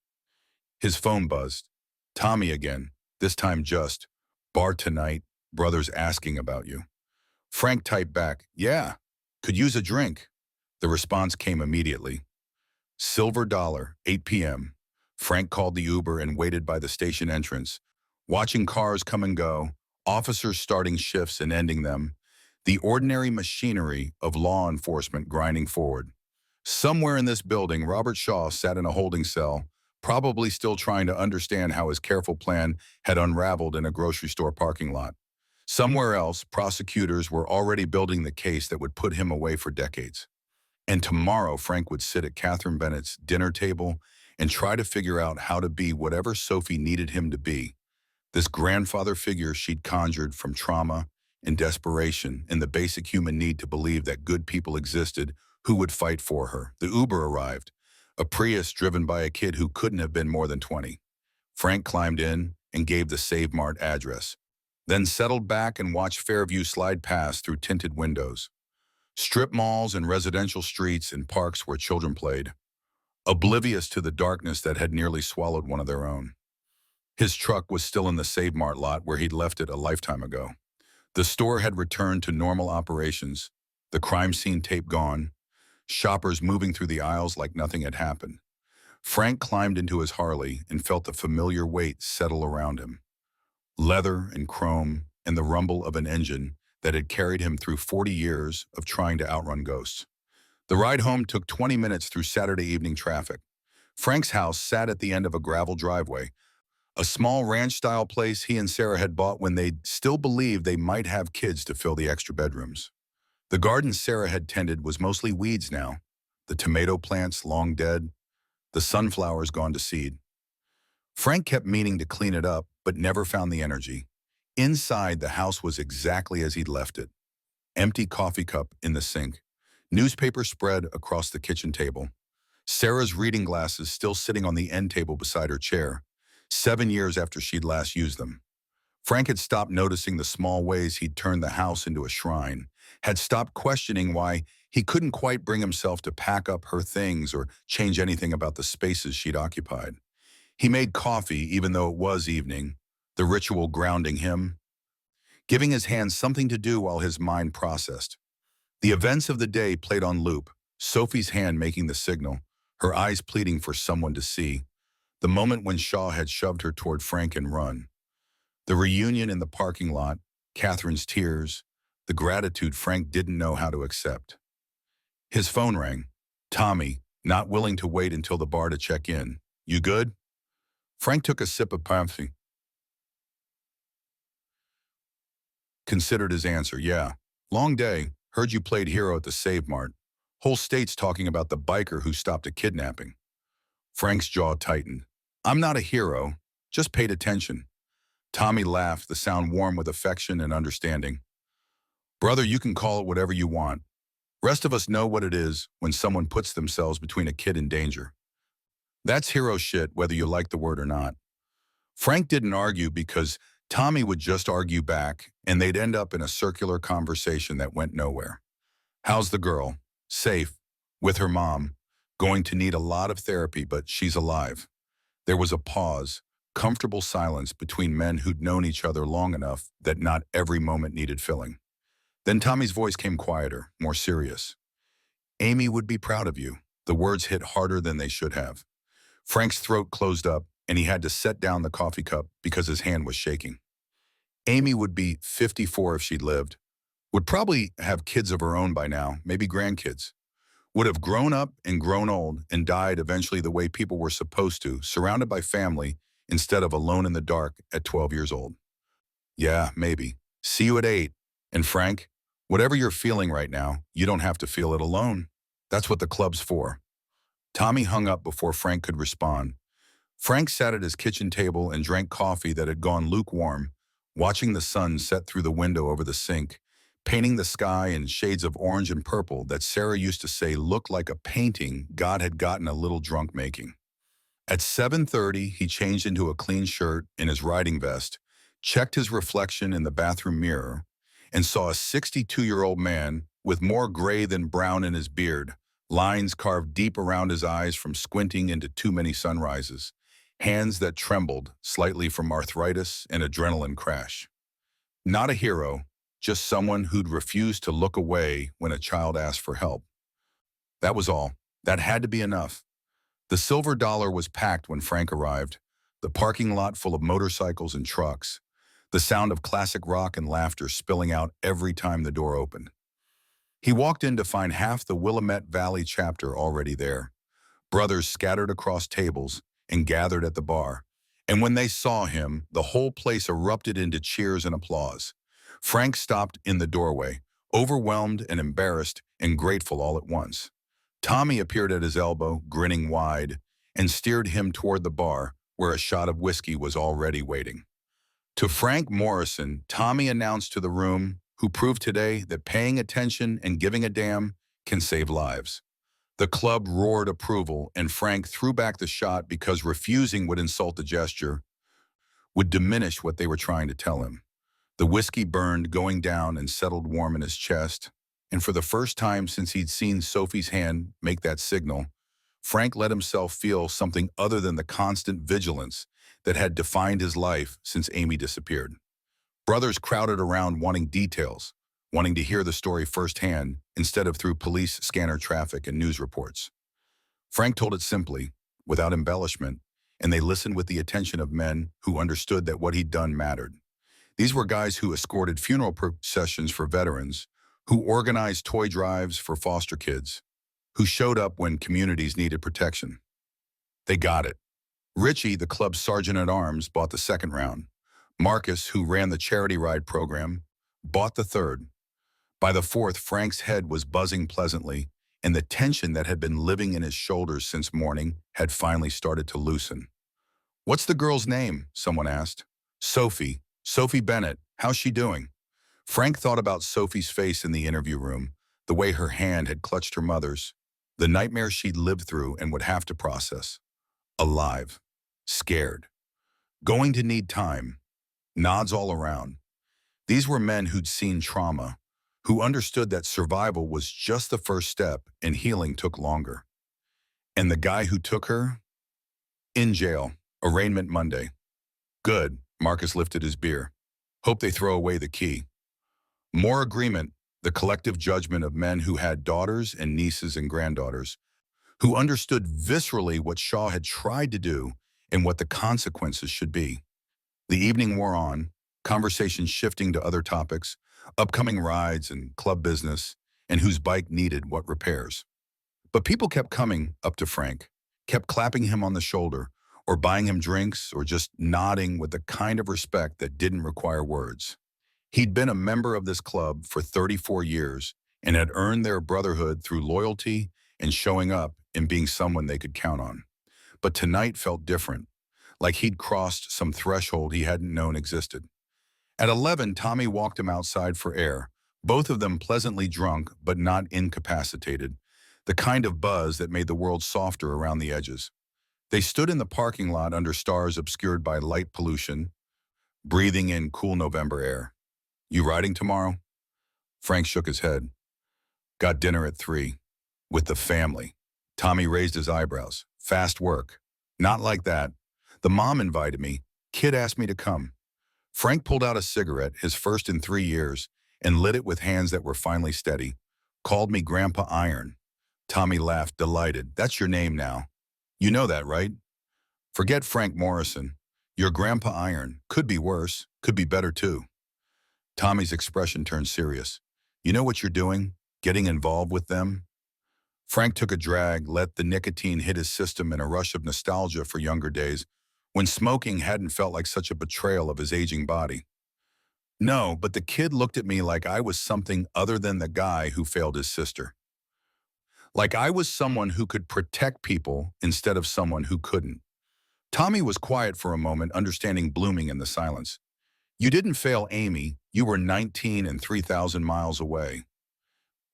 His phone buzzed. Tommy again, this time just, "Bar tonight, brother's asking about you." Frank typed back, "Yeah, could use a drink." The response came immediately. Silver dollar, 8 p.m. Frank called the Uber and waited by the station entrance, watching cars come and go, officers starting shifts and ending them, the ordinary machinery of law enforcement grinding forward. Somewhere in this building, Robert Shaw sat in a holding cell, probably still trying to understand how his careful plan had unraveled in a grocery store parking lot. Somewhere else, prosecutors were already building the case that would put him away for decades. And tomorrow, Frank would sit at Catherine Bennett's dinner table and try to figure out how to be whatever Sophie needed him to be, this grandfather figure she'd conjured from trauma and desperation and the basic human need to believe that good people existed who would fight for her. The Uber arrived, a Prius driven by a kid who couldn't have been more than 20. Frank climbed in and gave the Save Mart address, then settled back and watched Fairview slide past through tinted windows. Strip malls and residential streets and parks where children played, oblivious to the darkness that had nearly swallowed one of their own. His truck was still in the Save Mart lot where he'd left it a lifetime ago. The store had returned to normal operations, the crime scene tape gone, shoppers moving through the aisles like nothing had happened. Frank climbed into his Harley and felt the familiar weight settle around him. Leather and chrome and the rumble of an engine that had carried him through 40 years of trying to outrun ghosts. The ride home took 20 minutes through Saturday evening traffic. Frank's house sat at the end of a gravel driveway, a small ranch-style place he and Sarah had bought when they still believed they might have kids to fill the extra bedrooms. The garden Sarah had tended was mostly weeds now, the tomato plants long dead, the sunflowers gone to seed. Frank kept meaning to clean it up, but never found the energy. Inside, the house was exactly as he'd left it. Empty coffee cup in the sink, newspaper spread across the kitchen table, Sarah's reading glasses still sitting on the end table beside her chair, 7 years after she'd last used them. Frank had stopped noticing the small ways he'd turned the house into a shrine, had stopped questioning why he couldn't quite bring himself to pack up her things or change anything about the spaces she'd occupied. He made coffee even though it was evening, the ritual grounding him, giving his hands something to do while his mind processed. The events of the day played on loop, Sophie's hand making the signal, her eyes pleading for someone to see, the moment when Shaw had shoved her toward Frank and run. The reunion in the parking lot, Catherine's tears, the gratitude Frank didn't know how to accept. His phone rang. Tommy, not willing to wait until the bar to check in. You good? Frank took a sip of coffee. Considered his answer, yeah. Long day. Heard you played hero at the Save Mart. Whole state's talking about the biker who stopped a kidnapping. Frank's jaw tightened. I'm not a hero. Just paid attention. Tommy laughed, the sound warm with affection and understanding. Brother, you can call it whatever you want. Rest of us know what it is when someone puts themselves between a kid in danger. That's hero shit, whether you like the word or not. Frank didn't argue because Tommy would just argue back, and they'd end up in a circular conversation that went nowhere. How's the girl? Safe, with her mom. Going to need a lot of therapy, but she's alive. There was a pause, comfortable silence between men who'd known each other long enough that not every moment needed filling. Then Tommy's voice came quieter, more serious. Amy would be proud of you. The words hit harder than they should have. Frank's throat closed up, and he had to set down the coffee cup because his hand was shaking. Amy would be 54 if she'd lived. Would probably have kids of her own by now, maybe grandkids. Would have grown up and grown old and died eventually the way people were supposed to, surrounded by family instead of alone in the dark at 12 years old. Yeah, maybe. See you at 8. And Frank, whatever you're feeling right now, you don't have to feel it alone. That's what the club's for. Tommy hung up before Frank could respond. Frank sat at his kitchen table and drank coffee that had gone lukewarm, watching the sun set through the window over the sink, painting the sky in shades of orange and purple that Sarah used to say looked like a painting God had gotten a little drunk making. At 7:30, he changed into a clean shirt and his riding vest, checked his reflection in the bathroom mirror, and saw a 62-year-old man with more gray than brown in his beard, lines carved deep around his eyes from squinting into too many sunrises, hands that trembled slightly from arthritis and adrenaline crash. Not a hero, just someone who'd refused to look away when a child asked for help. That was all. That had to be enough. The silver dollar was packed when Frank arrived, the parking lot full of motorcycles and trucks, the sound of classic rock and laughter spilling out every time the door opened. He walked in to find half the Willamette Valley chapter already there, brothers scattered across tables and gathered at the bar. And when they saw him, the whole place erupted into cheers and applause. Frank stopped in the doorway, overwhelmed and embarrassed and grateful all at once. Tommy appeared at his elbow, grinning wide, and steered him toward the bar, where a shot of whiskey was already waiting. To Frank Morrison, Tommy announced to the room, who proved today that paying attention and giving a damn can save lives. The club roared approval, and Frank threw back the shot because refusing would insult the gesture, would diminish what they were trying to tell him. The whiskey burned, going down and settled warm in his chest, and for the first time since he'd seen Sophie's hand make that signal, Frank let himself feel something other than the constant vigilance that had defined his life since Amy disappeared. Brothers crowded around wanting details, wanting to hear the story firsthand instead of through police scanner traffic and news reports. Frank told it simply, without embellishment, and they listened with the attention of men who understood that what he'd done mattered. These were guys who escorted funeral processions for veterans, who organized toy drives for foster kids, who showed up when communities needed protection. They got it. Richie, the club's sergeant-at-arms, bought the second round. Marcus, who ran the charity ride program, bought the third. By the fourth, Frank's head was buzzing pleasantly, and the tension that had been living in his shoulders since morning had finally started to loosen. "What's the girl's name?" someone asked. "Sophie. Sophie Bennett. How's she doing?" Frank thought about Sophie's face in the interview room, the way her hand had clutched her mother's, the nightmare she'd lived through and would have to process. Alive. Scared. Going to need time. Nods all around. These were men who'd seen trauma, who understood that survival was just the first step and healing took longer. And the guy who took her? In jail. Arraignment Monday. Good. Marcus lifted his beer. Hope they throw away the key. More agreement, the collective judgment of men who had daughters and nieces and granddaughters, who understood viscerally what Shaw had tried to do and what the consequences should be. The evening wore on, conversations shifting to other topics, upcoming rides and club business, and whose bike needed what repairs. But people kept coming up to Frank, kept clapping him on the shoulder, or buying him drinks, or just nodding with the kind of respect that didn't require words. He'd been a member of this club for 34 years and had earned their brotherhood through loyalty and showing up and being someone they could count on. But tonight felt different, like he'd crossed some threshold he hadn't known existed. At 11, Tommy walked him outside for air, both of them pleasantly drunk but not incapacitated, the kind of buzz that made the world softer around the edges. They stood in the parking lot under stars obscured by light pollution, breathing in cool November air. "You riding tomorrow?" Frank shook his head. "Got dinner at 3. With the family." Tommy raised his eyebrows. "Fast work." "Not like that. The mom invited me. Kid asked me to come." Frank pulled out a cigarette, his first in 3 years, and lit it with hands that were finally steady. "Called me Grandpa Iron." Tommy laughed, delighted. "That's your name now. You know that, right?" "Forget Frank Morrison. You're Grandpa Iron. Could be worse. Could be better, too." Tommy's expression turned serious. "You know what you're doing? Getting involved with them?" Frank took a drag, let the nicotine hit his system in a rush of nostalgia for younger days, when smoking hadn't felt like such a betrayal of his aging body. "No, but the kid looked at me like I was something other than the guy who failed his sister. Like I was someone who could protect people instead of someone who couldn't." Tommy was quiet for a moment, understanding blooming in the silence. "You didn't fail Amy. You were 19 and 3,000 miles away."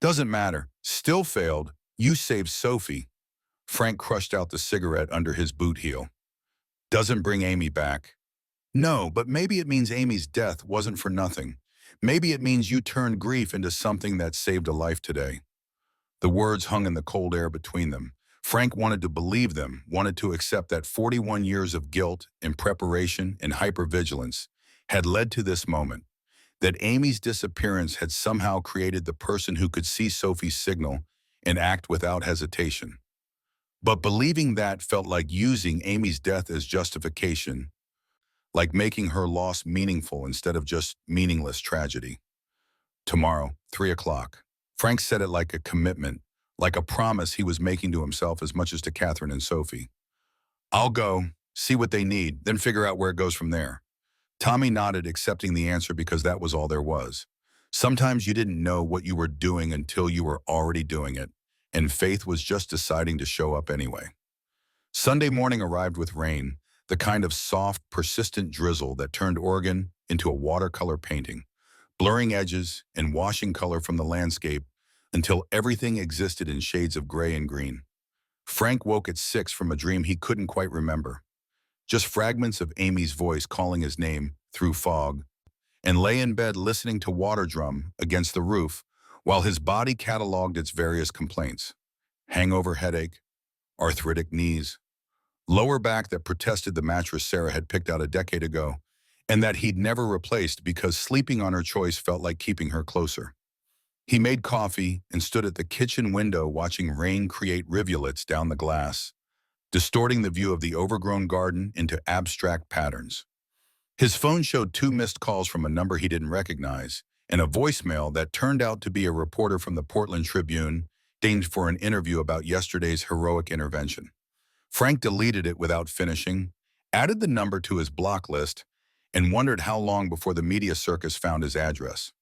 "Doesn't matter. Still failed. You saved Sophie." Frank crushed out the cigarette under his boot heel. "Doesn't bring Amy back." "No, but maybe it means Amy's death wasn't for nothing. Maybe it means you turned grief into something that saved a life today." The words hung in the cold air between them. Frank wanted to believe them, wanted to accept that 41 years of guilt and preparation and hypervigilance had led to this moment, that Amy's disappearance had somehow created the person who could see Sophie's signal and act without hesitation. But believing that felt like using Amy's death as justification, like making her loss meaningful instead of just meaningless tragedy. "Tomorrow, 3 o'clock. Frank said it like a commitment, like a promise he was making to himself as much as to Catherine and Sophie. "I'll go, see what they need, then figure out where it goes from there." Tommy nodded, accepting the answer because that was all there was. Sometimes you didn't know what you were doing until you were already doing it, and faith was just deciding to show up anyway. Sunday morning arrived with rain, the kind of soft, persistent drizzle that turned Oregon into a watercolor painting, blurring edges and washing color from the landscape until everything existed in shades of gray and green. Frank woke at 6 from a dream he couldn't quite remember, just fragments of Amy's voice calling his name through fog, and lay in bed listening to water drum against the roof while his body cataloged its various complaints. Hangover headache, arthritic knees, lower back that protested the mattress Sarah had picked out a decade ago, and that he'd never replaced because sleeping on her choice felt like keeping her closer. He made coffee and stood at the kitchen window watching rain create rivulets down the glass, distorting the view of the overgrown garden into abstract patterns. His phone showed 2 missed calls from a number he didn't recognize, and a voicemail that turned out to be a reporter from the Portland Tribune, dinged for an interview about yesterday's heroic intervention. Frank deleted it without finishing, added the number to his block list, and wondered how long before the media circus found his address.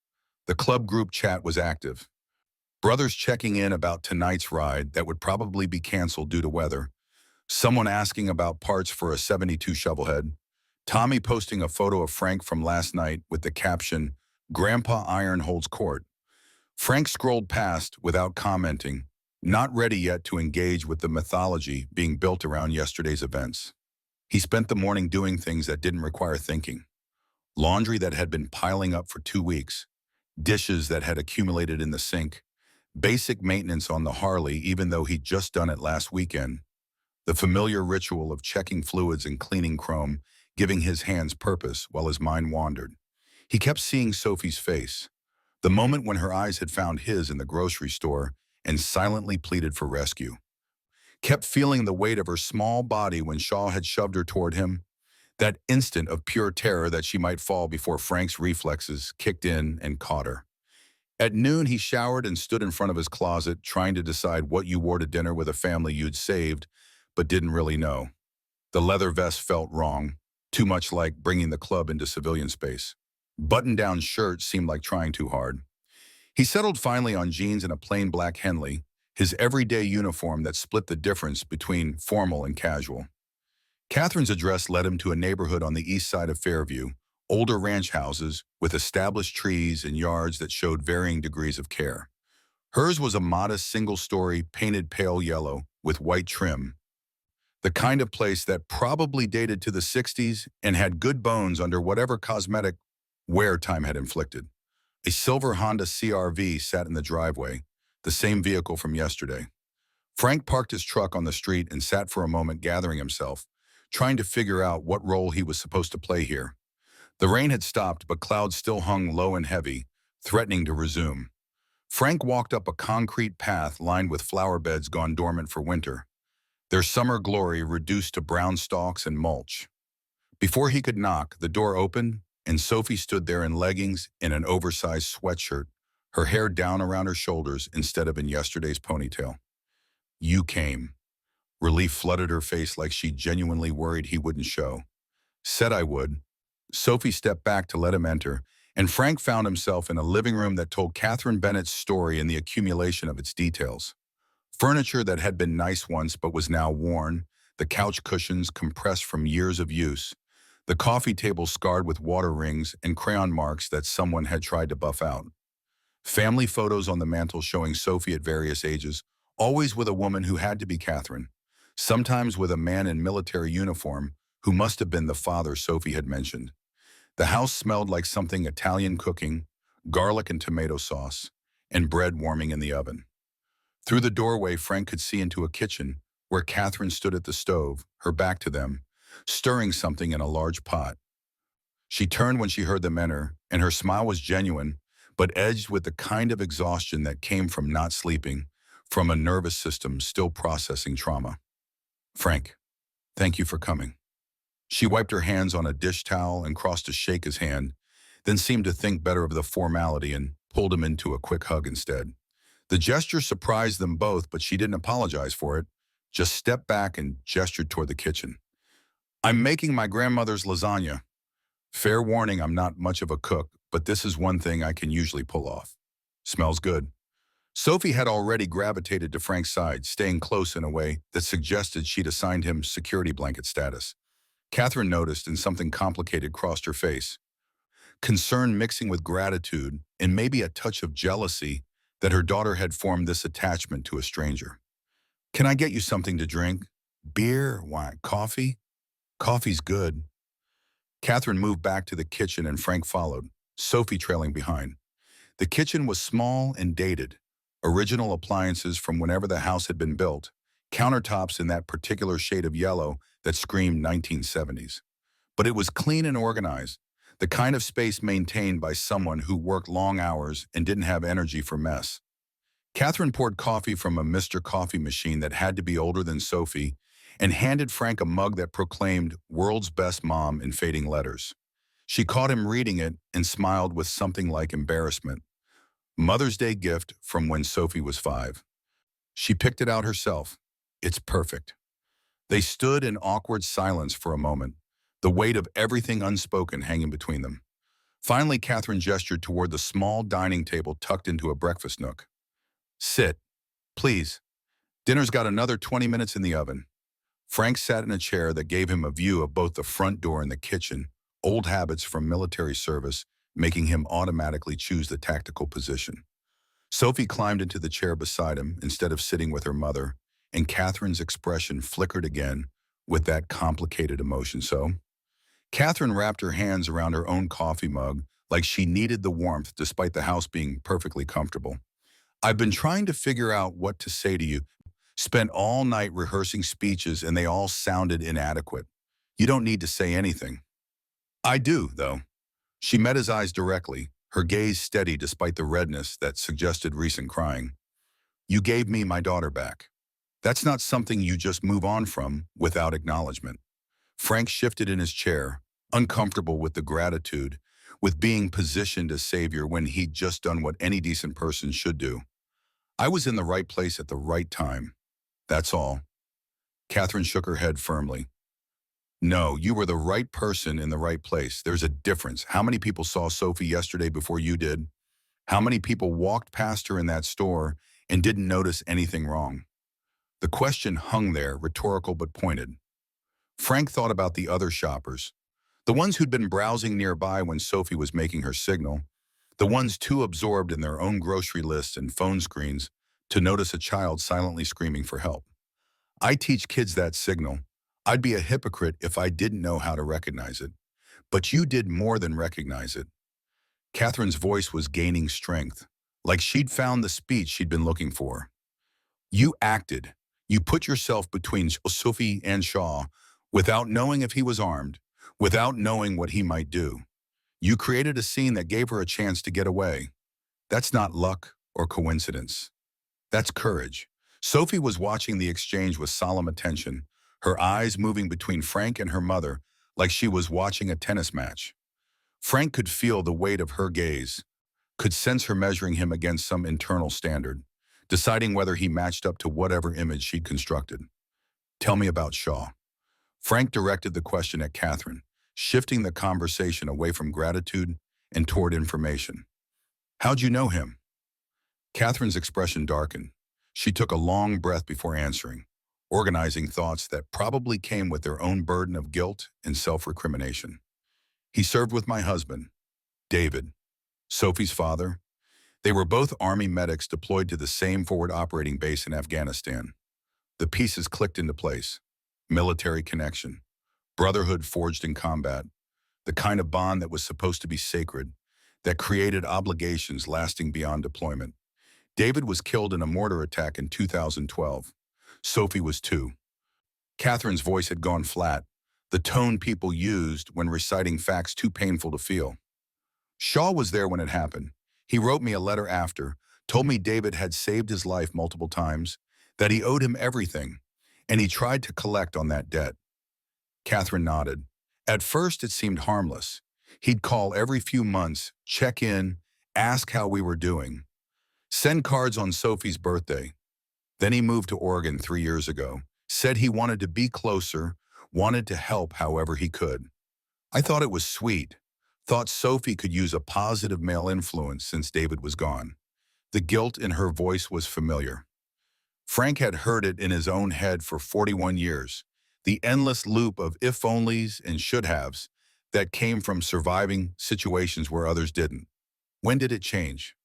The club group chat was active. Brothers checking in about tonight's ride that would probably be canceled due to weather. Someone asking about parts for a 72 shovelhead. Tommy posting a photo of Frank from last night with the caption, "Grandpa Iron holds court." Frank scrolled past without commenting, not ready yet to engage with the mythology being built around yesterday's events. He spent the morning doing things that didn't require thinking. Laundry that had been piling up for 2 weeks, dishes that had accumulated in the sink, basic maintenance on the Harley even though he'd just done it last weekend, the familiar ritual of checking fluids and cleaning chrome, giving his hands purpose while his mind wandered. He kept seeing Sophie's face, the moment when her eyes had found his in the grocery store and silently pleaded for rescue. Kept feeling the weight of her small body when Shaw had shoved her toward him, that instant of pure terror that she might fall before Frank's reflexes kicked in and caught her. At noon, he showered and stood in front of his closet, trying to decide what you wore to dinner with a family you'd saved, but didn't really know. The leather vest felt wrong, too much like bringing the club into civilian space. Button-down shirt seemed like trying too hard. He settled finally on jeans and a plain black Henley, his everyday uniform that split the difference between formal and casual. Catherine's address led him to a neighborhood on the east side of Fairview, older ranch houses with established trees and yards that showed varying degrees of care. Hers was a modest single-story painted pale yellow with white trim, the kind of place that probably dated to the 60s and had good bones under whatever cosmetic wear time had inflicted. A silver Honda CR-V sat in the driveway, the same vehicle from yesterday. Frank parked his truck on the street and sat for a moment gathering himself, trying to figure out what role he was supposed to play here. The rain had stopped, but clouds still hung low and heavy, threatening to resume. Frank walked up a concrete path lined with flower beds gone dormant for winter, their summer glory reduced to brown stalks and mulch. Before he could knock, the door opened, and Sophie stood there in leggings and an oversized sweatshirt, her hair down around her shoulders instead of in yesterday's ponytail. "You came." Relief flooded her face like she genuinely worried he wouldn't show. "Said I would." Sophie stepped back to let him enter, and Frank found himself in a living room that told Catherine Bennett's story in the accumulation of its details. Furniture that had been nice once but was now worn, the couch cushions compressed from years of use, the coffee table scarred with water rings and crayon marks that someone had tried to buff out. Family photos on the mantel showing Sophie at various ages, always with a woman who had to be Catherine, sometimes with a man in military uniform who must have been the father Sophie had mentioned. The house smelled like something Italian cooking, garlic and tomato sauce, and bread warming in the oven. Through the doorway, Frank could see into a kitchen where Catherine stood at the stove, her back to them, stirring something in a large pot. She turned when she heard them enter, and her smile was genuine, but edged with the kind of exhaustion that came from not sleeping, from a nervous system still processing trauma. "Frank, thank you for coming." She wiped her hands on a dish towel and crossed to shake his hand, then seemed to think better of the formality and pulled him into a quick hug instead. The gesture surprised them both, but she didn't apologize for it, just stepped back and gestured toward the kitchen. "I'm making my grandmother's lasagna. Fair warning, I'm not much of a cook, but this is one thing I can usually pull off. Smells good." Sophie had already gravitated to Frank's side, staying close in a way that suggested she'd assigned him security blanket status. Catherine noticed, and something complicated crossed her face. Concern mixing with gratitude and maybe a touch of jealousy that her daughter had formed this attachment to a stranger. "Can I get you something to drink? Beer? Wine? Coffee?" "Coffee's good." Catherine moved back to the kitchen and Frank followed, Sophie trailing behind. The kitchen was small and dated, original appliances from whenever the house had been built, countertops in that particular shade of yellow that screamed 1970s. But it was clean and organized, the kind of space maintained by someone who worked long hours and didn't have energy for mess. Catherine poured coffee from a Mr. Coffee machine that had to be older than Sophie and handed Frank a mug that proclaimed "World's Best Mom" in fading letters. She caught him reading it and smiled with something like embarrassment. Mother's Day gift from when Sophie was 5. She picked it out herself. It's perfect. They stood in awkward silence for a moment, the weight of everything unspoken hanging between them. Finally, Catherine gestured toward the small dining table tucked into a breakfast nook. Sit, please. Dinner's got another 20 minutes in the oven. Frank sat in a chair that gave him a view of both the front door and the kitchen, old habits from military service making him automatically choose the tactical position. Sophie climbed into the chair beside him instead of sitting with her mother, and Catherine's expression flickered again with that complicated emotion. So, Catherine wrapped her hands around her own coffee mug like she needed the warmth despite the house being perfectly comfortable. I've been trying to figure out what to say to you. Spent all night rehearsing speeches and they all sounded inadequate. You don't need to say anything. I do, though. She met his eyes directly, her gaze steady despite the redness that suggested recent crying. You gave me my daughter back. That's not something you just move on from without acknowledgement. Frank shifted in his chair, uncomfortable with the gratitude, with being positioned as savior when he'd just done what any decent person should do. I was in the right place at the right time. That's all. Catherine shook her head firmly. No, you were the right person in the right place. There's a difference. How many people saw Sophie yesterday before you did? How many people walked past her in that store and didn't notice anything wrong? The question hung there, rhetorical but pointed. Frank thought about the other shoppers, the ones who'd been browsing nearby when Sophie was making her signal, the ones too absorbed in their own grocery lists and phone screens to notice a child silently screaming for help. I teach kids that signal. I'd be a hypocrite if I didn't know how to recognize it. But you did more than recognize it. Catherine's voice was gaining strength, like she'd found the speech she'd been looking for. You acted. You put yourself between Sophie and Shaw without knowing if he was armed, without knowing what he might do. You created a scene that gave her a chance to get away. That's not luck or coincidence. That's courage. Sophie was watching the exchange with solemn attention, her eyes moving between Frank and her mother like she was watching a tennis match. Frank could feel the weight of her gaze, could sense her measuring him against some internal standard, deciding whether he matched up to whatever image she'd constructed. Tell me about Shaw. Frank directed the question at Catherine, shifting the conversation away from gratitude and toward information. How'd you know him? Catherine's expression darkened. She took a long breath before answering, organizing thoughts that probably came with their own burden of guilt and self-recrimination. He served with my husband, David, Sophie's father. They were both Army medics deployed to the same forward operating base in Afghanistan. The pieces clicked into place. Military connection, brotherhood forged in combat, the kind of bond that was supposed to be sacred, that created obligations lasting beyond deployment. David was killed in a mortar attack in 2012. Sophie was too. Catherine's voice had gone flat, the tone people used when reciting facts too painful to feel. Shaw was there when it happened. He wrote me a letter after, told me David had saved his life multiple times, that he owed him everything, and he tried to collect on that debt. Catherine nodded. At first, it seemed harmless. He'd call every few months, check in, ask how we were doing, send cards on Sophie's birthday. Then he moved to Oregon 3 years ago, said he wanted to be closer, wanted to help however he could. I thought it was sweet, thought Sophie could use a positive male influence since David was gone. The guilt in her voice was familiar. Frank had heard it in his own head for 41 years, the endless loop of if-onlys and should-haves that came from surviving situations where others didn't. When did it change?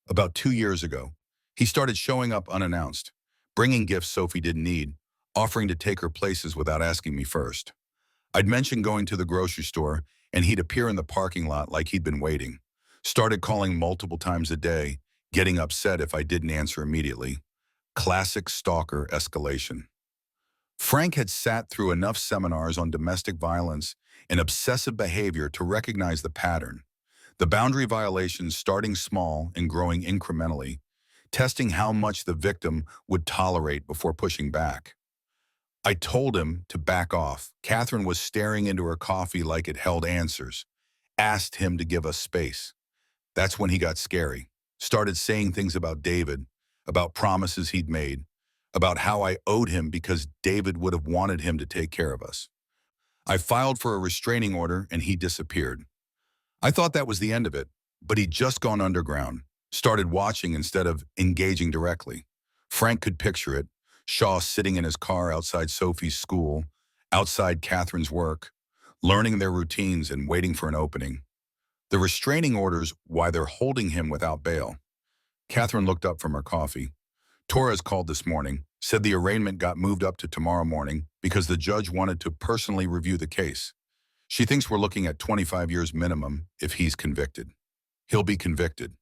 About 2 years ago. He started showing up unannounced, bringing gifts Sophie didn't need, offering to take her places without asking me first. I'd mentioned going to the grocery store, and he'd appear in the parking lot like he'd been waiting. Started calling multiple times a day, getting upset if I didn't answer immediately. Classic stalker escalation. Frank had sat through enough seminars on domestic violence and obsessive behavior to recognize the pattern. The boundary violations starting small and growing incrementally, testing how much the victim would tolerate before pushing back. I told him to back off. Catherine was staring into her coffee like it held answers. Asked him to give us space. That's when he got scary. Started saying things about David, about promises he'd made, about how I owed him because David would have wanted him to take care of us. I filed for a restraining order and he disappeared. I thought that was the end of it, but he'd just gone underground, started watching instead of engaging directly. Frank could picture it, Shaw sitting in his car outside Sophie's school, outside Catherine's work, learning their routines and waiting for an opening. The restraining orders why they're holding him without bail. Catherine looked up from her coffee. Torres called this morning, said the arraignment got moved up to tomorrow morning because the judge wanted to personally review the case. She thinks we're looking at 25 years minimum if he's convicted. He'll be convicted.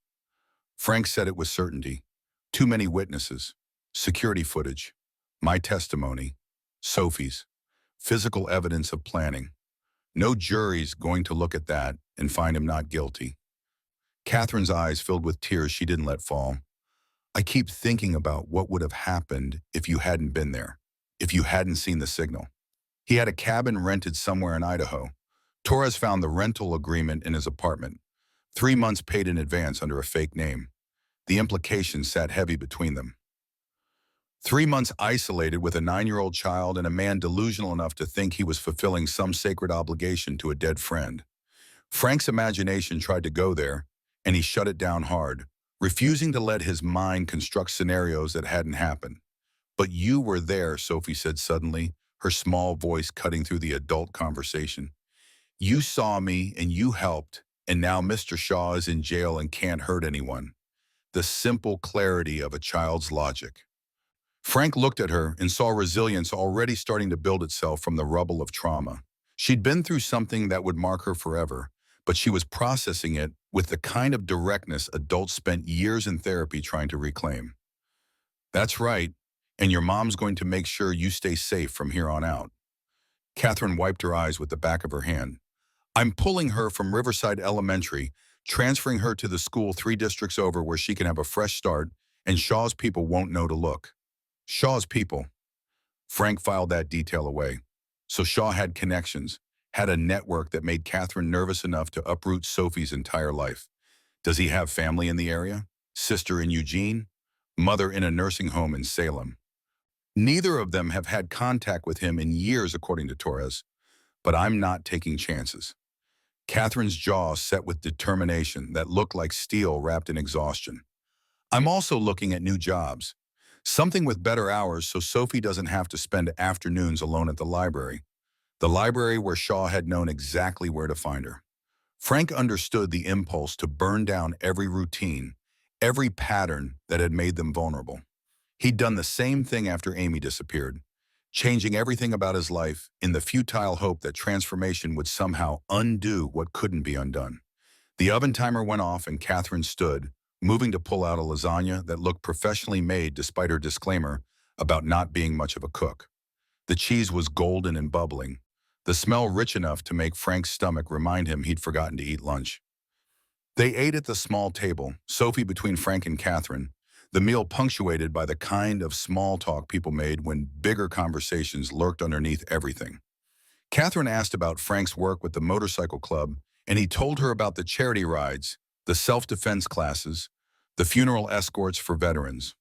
Frank said it with certainty. Too many witnesses. Security footage. My testimony. Sophie's. Physical evidence of planning. No jury's going to look at that and find him not guilty. Catherine's eyes filled with tears she didn't let fall. I keep thinking about what would have happened if you hadn't been there, if you hadn't seen the signal. He had a cabin rented somewhere in Idaho. Torres found the rental agreement in his apartment. 3 months paid in advance under a fake name. The implications sat heavy between them. 3 months isolated with a 9-year-old child and a man delusional enough to think he was fulfilling some sacred obligation to a dead friend. Frank's imagination tried to go there, and he shut it down hard, refusing to let his mind construct scenarios that hadn't happened. But you were there, Sophie said suddenly, her small voice cutting through the adult conversation. You saw me and you helped, and now Mr. Shaw is in jail and can't hurt anyone. The simple clarity of a child's logic. Frank looked at her and saw resilience already starting to build itself from the rubble of trauma. She'd been through something that would mark her forever, but she was processing it with the kind of directness adults spent years in therapy trying to reclaim. That's right, and your mom's going to make sure you stay safe from here on out. Catherine wiped her eyes with the back of her hand. I'm pulling her from Riverside Elementary, transferring her to the school 3 districts over where she can have a fresh start, and Shaw's people won't know to look. Shaw's people. Frank filed that detail away. So Shaw had connections, had a network that made Catherine nervous enough to uproot Sophie's entire life. Does he have family in the area? Sister in Eugene? Mother in a nursing home in Salem? Neither of them have had contact with him in years, according to Torres. But I'm not taking chances. Catherine's jaw set with determination that looked like steel wrapped in exhaustion. I'm also looking at new jobs. Something with better hours so Sophie doesn't have to spend afternoons alone at the library. The library where Shaw had known exactly where to find her. Frank understood the impulse to burn down every routine, every pattern that had made them vulnerable. He'd done the same thing after Amy disappeared, changing everything about his life in the futile hope that transformation would somehow undo what couldn't be undone. The oven timer went off and Catherine stood, moving to pull out a lasagna that looked professionally made despite her disclaimer about not being much of a cook. The cheese was golden and bubbling, the smell rich enough to make Frank's stomach remind him he'd forgotten to eat lunch. They ate at the small table, Sophie between Frank and Catherine, the meal punctuated by the kind of small talk people made when bigger conversations lurked underneath everything. Catherine asked about Frank's work with the motorcycle club, and he told her about the charity rides, the self-defense classes, the funeral escorts for veterans.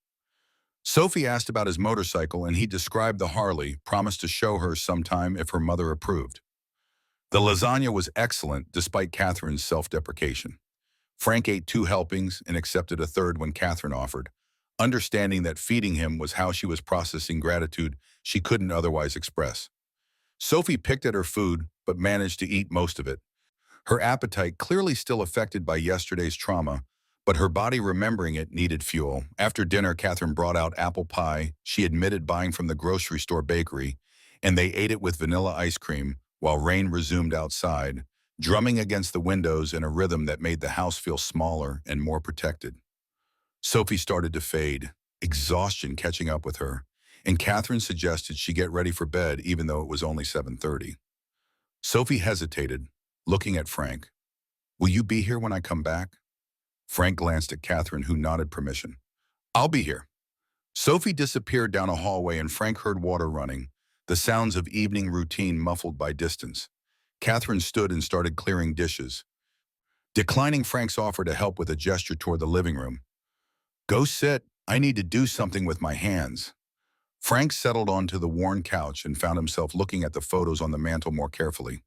Sophie asked about his motorcycle, and he described the Harley, promised to show her sometime if her mother approved. The lasagna was excellent despite Catherine's self-deprecation. Frank ate 2 helpings and accepted a third when Catherine offered, understanding that feeding him was how she was processing gratitude she couldn't otherwise express. Sophie picked at her food, but managed to eat most of it. Her appetite clearly still affected by yesterday's trauma, but her body remembering it needed fuel. After dinner, Catherine brought out apple pie she admitted buying from the grocery store bakery, and they ate it with vanilla ice cream while rain resumed outside, drumming against the windows in a rhythm that made the house feel smaller and more protected. Sophie started to fade, exhaustion catching up with her, and Catherine suggested she get ready for bed even though it was only 7:30. Sophie hesitated, looking at Frank. Will you be here when I come back? Frank glanced at Catherine, who nodded permission. I'll be here. Sophie disappeared down a hallway and Frank heard water running, the sounds of evening routine muffled by distance. Catherine stood and started clearing dishes, declining Frank's offer to help with a gesture toward the living room. Go sit, I need to do something with my hands. Frank settled onto the worn couch and found himself looking at the photos on the mantel more carefully.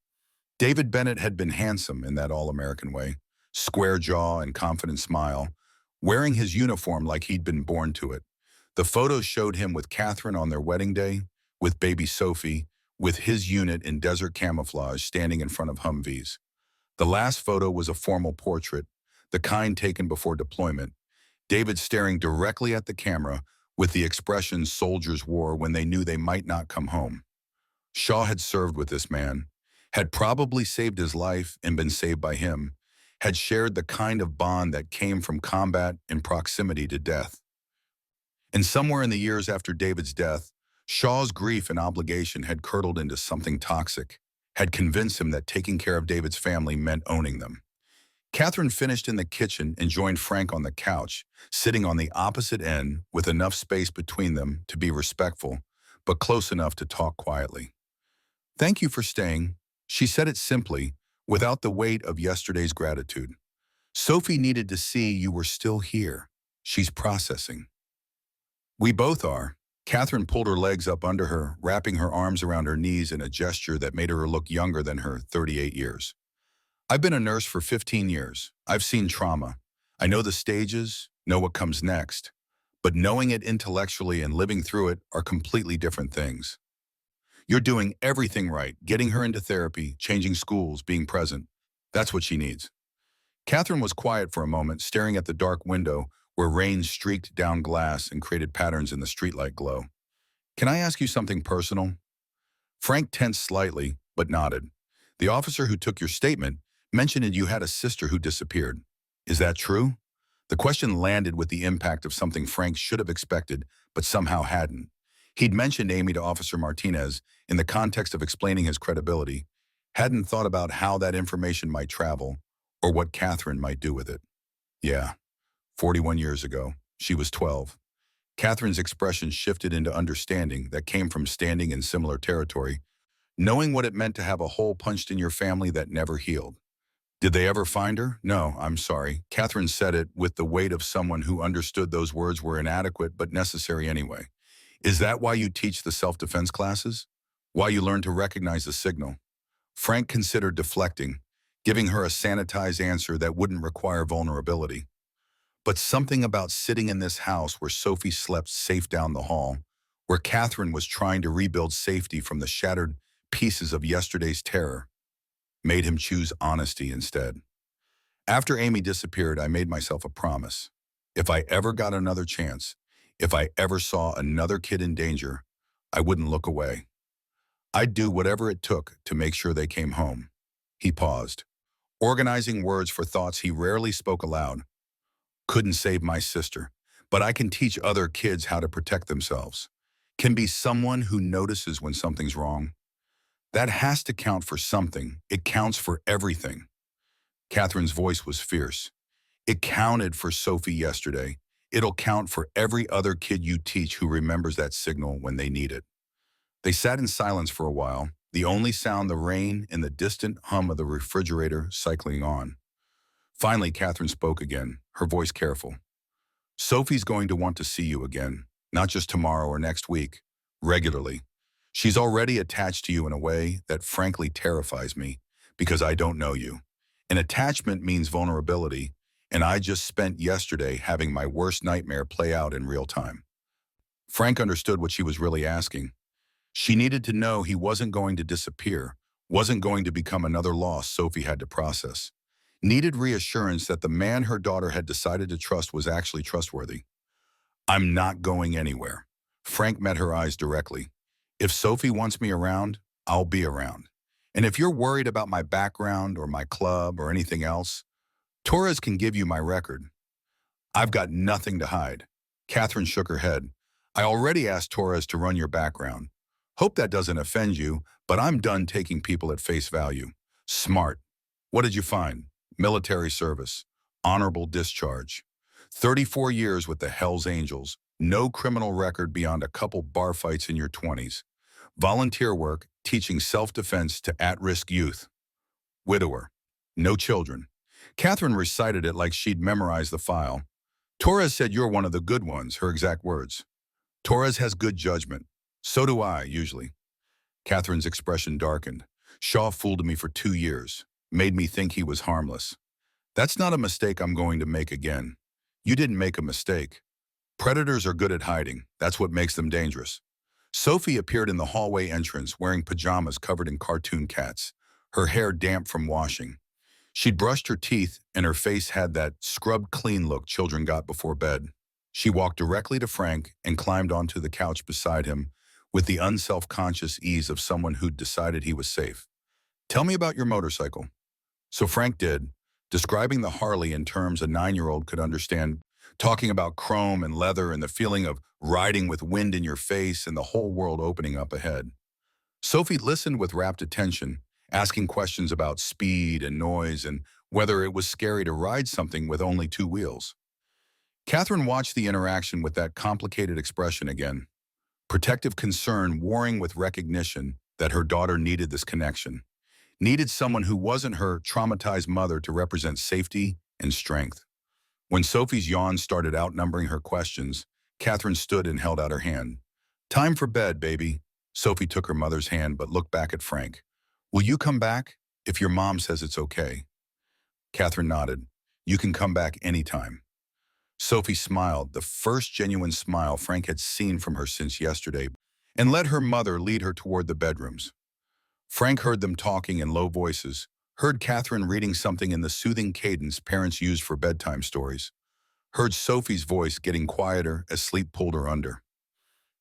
David Bennett had been handsome in that all-American way, square jaw and confident smile, wearing his uniform like he'd been born to it. The photos showed him with Catherine on their wedding day, with baby Sophie, with his unit in desert camouflage standing in front of Humvees. The last photo was a formal portrait, the kind taken before deployment, David staring directly at the camera with the expression soldiers wore when they knew they might not come home. Shaw had served with this man, had probably saved his life and been saved by him, had shared the kind of bond that came from combat and proximity to death. And somewhere in the years after David's death, Shaw's grief and obligation had curdled into something toxic, had convinced him that taking care of David's family meant owning them. Catherine finished in the kitchen and joined Frank on the couch, sitting on the opposite end with enough space between them to be respectful, but close enough to talk quietly. "Thank you for staying." She said it simply, without the weight of yesterday's gratitude. "Sophie needed to see you were still here. She's processing." "We both are." Catherine pulled her legs up under her, wrapping her arms around her knees in a gesture that made her look younger than her 38 years. "I've been a nurse for 15 years. I've seen trauma. I know the stages, know what comes next. But knowing it intellectually and living through it are completely different things. You're doing everything right, getting her into therapy, changing schools, being present. That's what she needs." Catherine was quiet for a moment, staring at the dark window where rain streaked down glass and created patterns in the streetlight glow. "Can I ask you something personal?" Frank tensed slightly, but nodded. "The officer who took your statement mentioned you had a sister who disappeared. Is that true?" The question landed with the impact of something Frank should have expected, but somehow hadn't. He'd mentioned Amy to Officer Martinez in the context of explaining his credibility, hadn't thought about how that information might travel or what Catherine might do with it. "Yeah, 41 years ago. She was 12. Catherine's expression shifted into understanding that came from standing in similar territory, knowing what it meant to have a hole punched in your family that never healed. "Did they ever find her?" "No, I'm sorry." Catherine said it with the weight of someone who understood those words were inadequate but necessary anyway. "Is that why you teach the self-defense classes? Why you learn to recognize the signal?" Frank considered deflecting, giving her a sanitized answer that wouldn't require vulnerability. But something about sitting in this house where Sophie slept safe down the hall, where Catherine was trying to rebuild safety from the shattered pieces of yesterday's terror, made him choose honesty instead. "After Amy disappeared, I made myself a promise. If I ever got another chance, if I ever saw another kid in danger, I wouldn't look away. I'd do whatever it took to make sure they came home." He paused, organizing words for thoughts he rarely spoke aloud. "Couldn't save my sister, but I can teach other kids how to protect themselves. Can be someone who notices when something's wrong. That has to count for something. It counts for everything." Catherine's voice was fierce. "It counted for Sophie yesterday. It'll count for every other kid you teach who remembers that signal when they need it." They sat in silence for a while, the only sound the rain and the distant hum of the refrigerator cycling on. Finally, Catherine spoke again, her voice careful. "Sophie's going to want to see you again, not just tomorrow or next week, regularly. She's already attached to you in a way that frankly terrifies me, because I don't know you. An attachment means vulnerability, and I just spent yesterday having my worst nightmare play out in real time." Frank understood what she was really asking. She needed to know he wasn't going to disappear, wasn't going to become another loss Sophie had to process. Needed reassurance that the man her daughter had decided to trust was actually trustworthy. "I'm not going anywhere." Frank met her eyes directly. "If Sophie wants me around, I'll be around. And if you're worried about my background or my club or anything else, Torres can give you my record. I've got nothing to hide." Catherine shook her head. "I already asked Torres to run your background. Hope that doesn't offend you, but I'm done taking people at face value." "Smart. What did you find?" "Military service. Honorable discharge. 34 years with the Hells Angels. No criminal record beyond a couple bar fights in your 20s. Volunteer work, teaching self-defense to at-risk youth. Widower. No children." Catherine recited it like she'd memorized the file. "Torres said you're one of the good ones," her exact words. "Torres has good judgment. So do I, usually." Catherine's expression darkened. Shaw fooled me for 2 years, made me think he was harmless. That's not a mistake I'm going to make again. You didn't make a mistake. Predators are good at hiding. That's what makes them dangerous. Sophie appeared in the hallway entrance wearing pajamas covered in cartoon cats, her hair damp from washing. She'd brushed her teeth and her face had that scrubbed clean look children got before bed. She walked directly to Frank and climbed onto the couch beside him with the unself-conscious ease of someone who'd decided he was safe. Tell me about your motorcycle. So Frank did, describing the Harley in terms a 9-year-old could understand, talking about chrome and leather and the feeling of riding with wind in your face and the whole world opening up ahead. Sophie listened with rapt attention, asking questions about speed and noise and whether it was scary to ride something with only 2 wheels. Catherine watched the interaction with that complicated expression again, protective concern warring with recognition that her daughter needed this connection, needed someone who wasn't her traumatized mother to represent safety and strength. When Sophie's yawns started outnumbering her questions, Catherine stood and held out her hand. Time for bed, baby. Sophie took her mother's hand but looked back at Frank. Will you come back if your mom says it's okay? Catherine nodded. You can come back anytime. Sophie smiled, the first genuine smile Frank had seen from her since yesterday, and let her mother lead her toward the bedrooms. Frank heard them talking in low voices, heard Catherine reading something in the soothing cadence parents use for bedtime stories, heard Sophie's voice getting quieter as sleep pulled her under.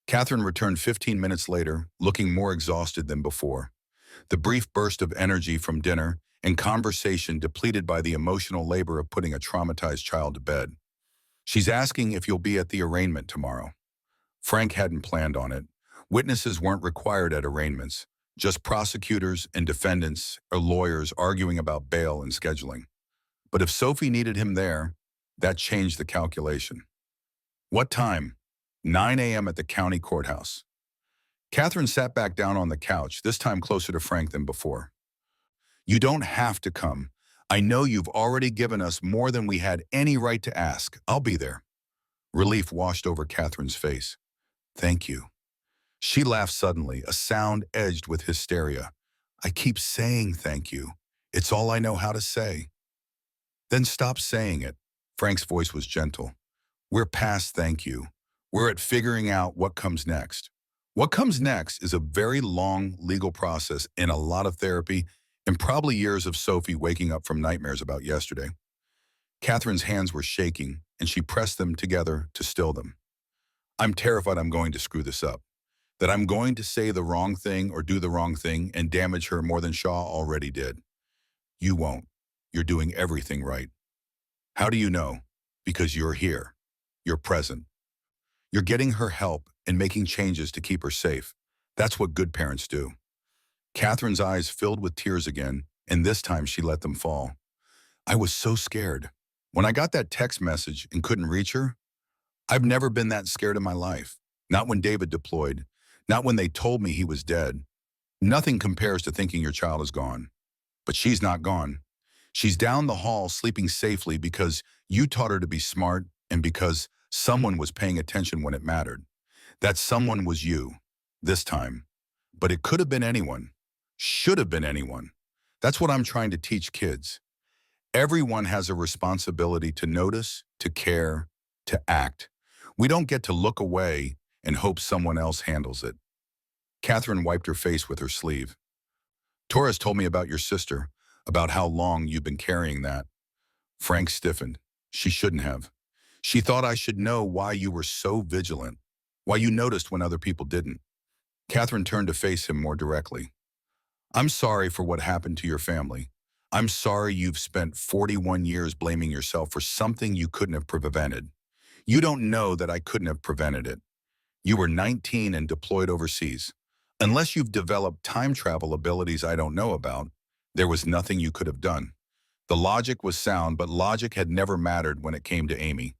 Catherine returned 15 minutes later, looking more exhausted than before. The brief burst of energy from dinner and conversation depleted by the emotional labor of putting a traumatized child to bed. She's asking if you'll be at the arraignment tomorrow. Frank hadn't planned on it. Witnesses weren't required at arraignments, just prosecutors and defendants or lawyers arguing about bail and scheduling. But if Sophie needed him there, that changed the calculation. What time? 9 a.m. at the county courthouse. Catherine sat back down on the couch, this time closer to Frank than before. You don't have to come. I know you've already given us more than we had any right to ask. I'll be there. Relief washed over Catherine's face. Thank you. She laughed suddenly, a sound edged with hysteria. I keep saying thank you. It's all I know how to say. Then stop saying it. Frank's voice was gentle. We're past thank you. We're at figuring out what comes next. What comes next is a very long legal process and a lot of therapy and probably years of Sophie waking up from nightmares about yesterday. Catherine's hands were shaking, and she pressed them together to still them. I'm terrified I'm going to screw this up, that I'm going to say the wrong thing or do the wrong thing and damage her more than Shaw already did. You won't. You're doing everything right. How do you know? Because you're here. You're present. You're getting her help and making changes to keep her safe. That's what good parents do. Catherine's eyes filled with tears again, and this time she let them fall. I was so scared. When I got that text message and couldn't reach her, I've never been that scared in my life. Not when David deployed, not when they told me he was dead. Nothing compares to thinking your child is gone. But she's not gone. She's down the hall sleeping safely because you taught her to be smart and because someone was paying attention when it mattered. That someone was you, this time. But it could have been anyone. Should have been anyone. That's what I'm trying to teach kids. Everyone has a responsibility to notice, to care, to act. We don't get to look away and hope someone else handles it. Catherine wiped her face with her sleeve. Torres told me about your sister, about how long you've been carrying that. Frank stiffened. She shouldn't have. She thought I should know why you were so vigilant, why you noticed when other people didn't. Catherine turned to face him more directly. I'm sorry for what happened to your family. I'm sorry you've spent 41 years blaming yourself for something you couldn't have prevented. You don't know that I couldn't have prevented it. You were 19 and deployed overseas. Unless you've developed time travel abilities I don't know about, there was nothing you could have done. The logic was sound, but logic had never mattered when it came to Amy.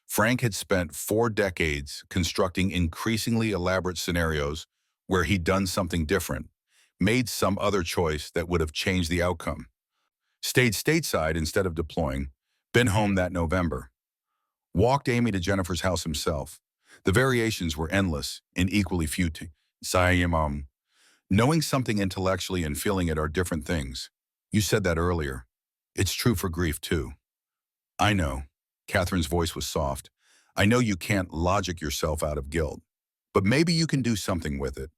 Frank had spent 4 decades constructing increasingly elaborate scenarios where he'd done something different, made some other choice that would have changed the outcome. Stayed stateside instead of deploying, been home that November. Walked Amy to Jennifer's house himself. The variations were endless and equally futile. Knowing something intellectually and feeling it are different things. You said that earlier. It's true for grief, too. I know. Catherine's voice was soft. I know you can't logic yourself out of guilt. But maybe you can do something with it.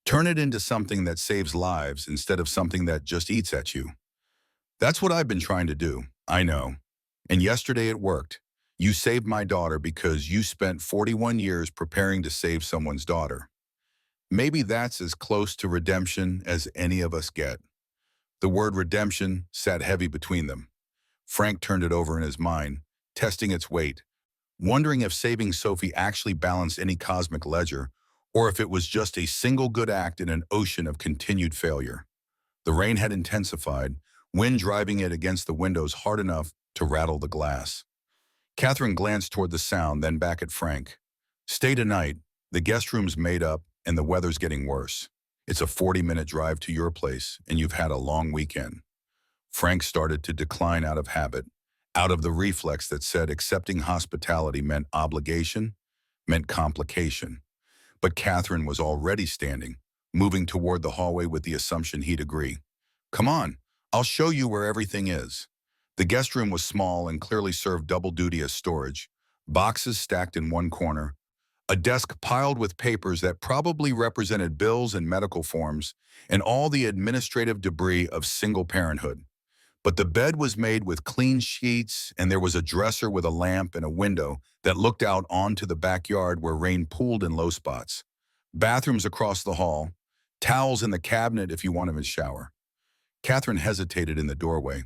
Turn it into something that saves lives instead of something that just eats at you. That's what I've been trying to do. I know. And yesterday it worked. You saved my daughter because you spent 41 years preparing to save someone's daughter. Maybe that's as close to redemption as any of us get. The word redemption sat heavy between them. Frank turned it over in his mind, testing its weight, wondering if saving Sophie actually balanced any cosmic ledger, or if it was just a single good act in an ocean of continued failure. The rain had intensified, wind driving it against the windows hard enough to rattle the glass. Catherine glanced toward the sound, then back at Frank. Stay tonight. The guest room's made up, and the weather's getting worse. It's a 40-minute drive to your place, and you've had a long weekend. Frank started to decline out of habit, out of the reflex that said accepting hospitality meant obligation, meant complication. But Catherine was already standing, moving toward the hallway with the assumption he'd agree. Come on, I'll show you where everything is. The guest room was small and clearly served double duty as storage, boxes stacked in one corner, a desk piled with papers that probably represented bills and medical forms, and all the administrative debris of single parenthood. But the bed was made with clean sheets, and there was a dresser with a lamp and a window that looked out onto the backyard where rain pooled in low spots. Bathrooms across the hall, towels in the cabinet if you wanted to shower. Catherine hesitated in the doorway.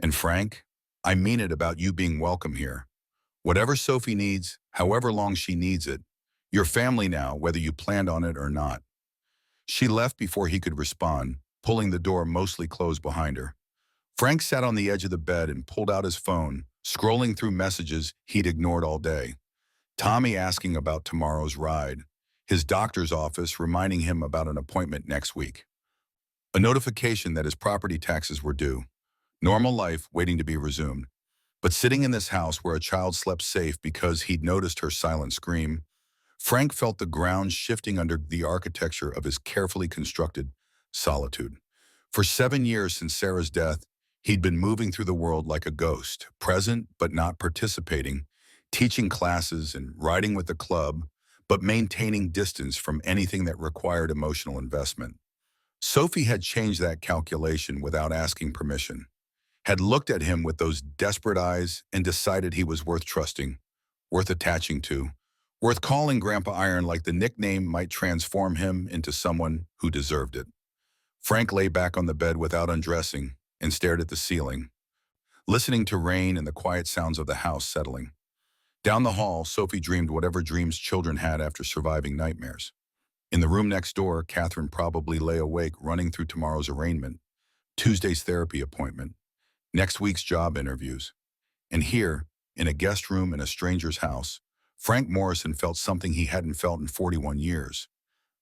And Frank, I mean it about you being welcome here. Whatever Sophie needs, however long she needs it, you're family now, whether you planned on it or not. She left before he could respond, pulling the door mostly closed behind her. Frank sat on the edge of the bed and pulled out his phone, scrolling through messages he'd ignored all day. Tommy asking about tomorrow's ride, his doctor's office reminding him about an appointment next week. A notification that his property taxes were due. Normal life waiting to be resumed. But sitting in this house where a child slept safe because he'd noticed her silent scream, Frank felt the ground shifting under the architecture of his carefully constructed solitude. For 7 years since Sarah's death, he'd been moving through the world like a ghost, present but not participating, teaching classes and riding with the club, but maintaining distance from anything that required emotional investment. Sophie had changed that calculation without asking permission, had looked at him with those desperate eyes and decided he was worth trusting, worth attaching to, worth calling Grandpa Iron like the nickname might transform him into someone who deserved it. Frank lay back on the bed without undressing and stared at the ceiling, listening to rain and the quiet sounds of the house settling. Down the hall, Sophie dreamed whatever dreams children had after surviving nightmares. In the room next door, Catherine probably lay awake running through tomorrow's arraignment, Tuesday's therapy appointment, next week's job interviews. And here, in a guest room in a stranger's house, Frank Morrison felt something he hadn't felt in 41 years.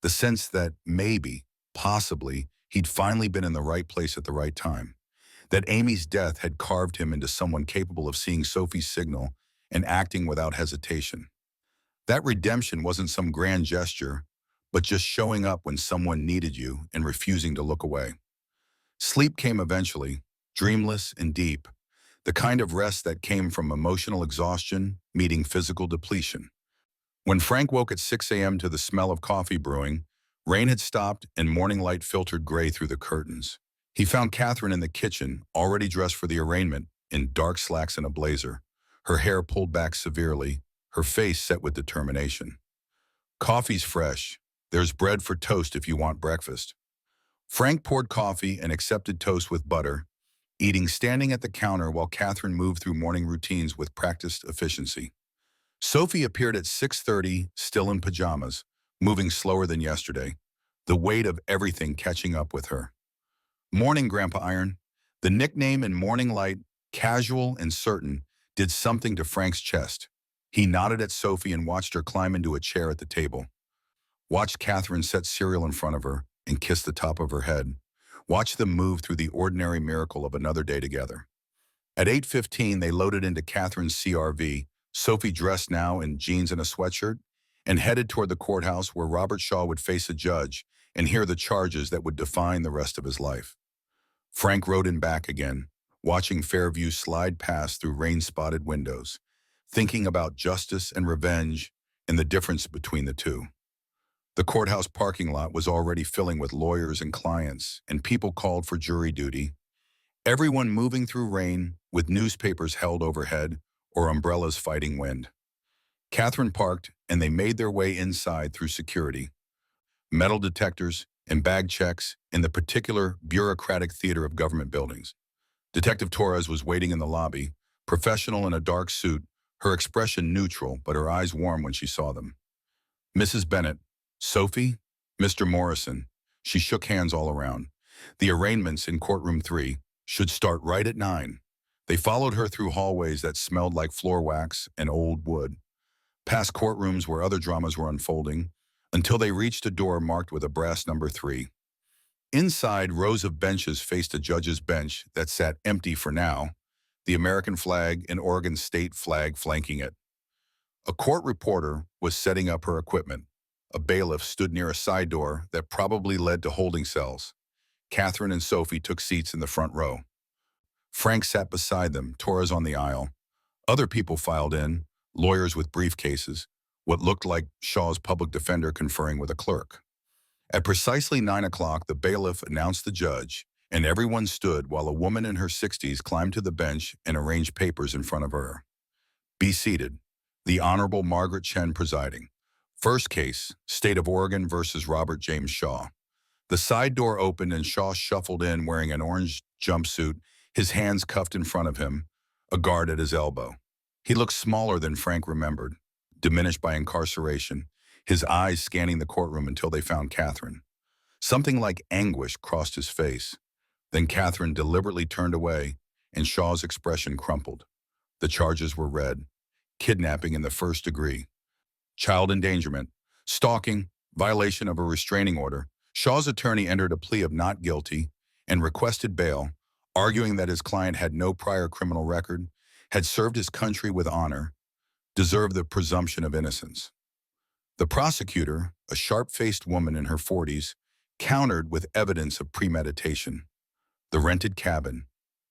The sense that maybe, possibly, he'd finally been in the right place at the right time. That Amy's death had carved him into someone capable of seeing Sophie's signal and acting without hesitation. That redemption wasn't some grand gesture, but just showing up when someone needed you and refusing to look away. Sleep came eventually, dreamless and deep, the kind of rest that came from emotional exhaustion meeting physical depletion. When Frank woke at 6 a.m. to the smell of coffee brewing, rain had stopped and morning light filtered gray through the curtains. He found Catherine in the kitchen, already dressed for the arraignment, in dark slacks and a blazer, her hair pulled back severely, her face set with determination. Coffee's fresh. There's bread for toast if you want breakfast. Frank poured coffee and accepted toast with butter, eating standing at the counter while Catherine moved through morning routines with practiced efficiency. Sophie appeared at 6:30, still in pajamas, moving slower than yesterday, the weight of everything catching up with her. Morning, Grandpa Iron. The nickname in morning light, casual and certain, did something to Frank's chest. He nodded at Sophie and watched her climb into a chair at the table. Watched Catherine set cereal in front of her and kiss the top of her head. Watched them move through the ordinary miracle of another day together. At 8:15, they loaded into Catherine's CRV, Sophie dressed now in jeans and a sweatshirt, and headed toward the courthouse where Robert Shaw would face a judge and hear the charges that would define the rest of his life. Frank rode in back again, watching Fairview slide past through rain-spotted windows, thinking about justice and revenge and the difference between the two. The courthouse parking lot was already filling with lawyers and clients, and people called for jury duty, everyone moving through rain with newspapers held overhead or umbrellas fighting wind. Catherine parked, and they made their way inside through security, metal detectors, and bag checks in the particular bureaucratic theater of government buildings. Detective Torres was waiting in the lobby, professional in a dark suit, her expression neutral but her eyes warm when she saw them. Mrs. Bennett, Sophie, Mr. Morrison. She shook hands all around. The arraignments in courtroom 3 should start right at 9. They followed her through hallways that smelled like floor wax and old wood, past courtrooms where other dramas were unfolding, until they reached a door marked with a brass number 3. Inside, rows of benches faced a judge's bench that sat empty for now, the American flag and Oregon state flag flanking it. A court reporter was setting up her equipment. A bailiff stood near a side door that probably led to holding cells. Catherine and Sophie took seats in the front row. Frank sat beside them, Torres on the aisle. Other people filed in, lawyers with briefcases, what looked like Shaw's public defender conferring with a clerk. At precisely 9 o'clock, the bailiff announced the judge, and everyone stood while a woman in her 60s climbed to the bench and arranged papers in front of her. Be seated. The Honorable Margaret Chen presiding. First case, State of Oregon versus Robert James Shaw. The side door opened and Shaw shuffled in wearing an orange jumpsuit, his hands cuffed in front of him, a guard at his elbow. He looked smaller than Frank remembered, diminished by incarceration, his eyes scanning the courtroom until they found Catherine. Something like anguish crossed his face. Then Catherine deliberately turned away, and Shaw's expression crumpled. The charges were read: kidnapping in the first degree, child endangerment, stalking, violation of a restraining order. Shaw's attorney entered a plea of not guilty and requested bail, arguing that his client had no prior criminal record, had served his country with honor, deserved the presumption of innocence. The prosecutor, a sharp-faced woman in her 40s, countered with evidence of premeditation: the rented cabin,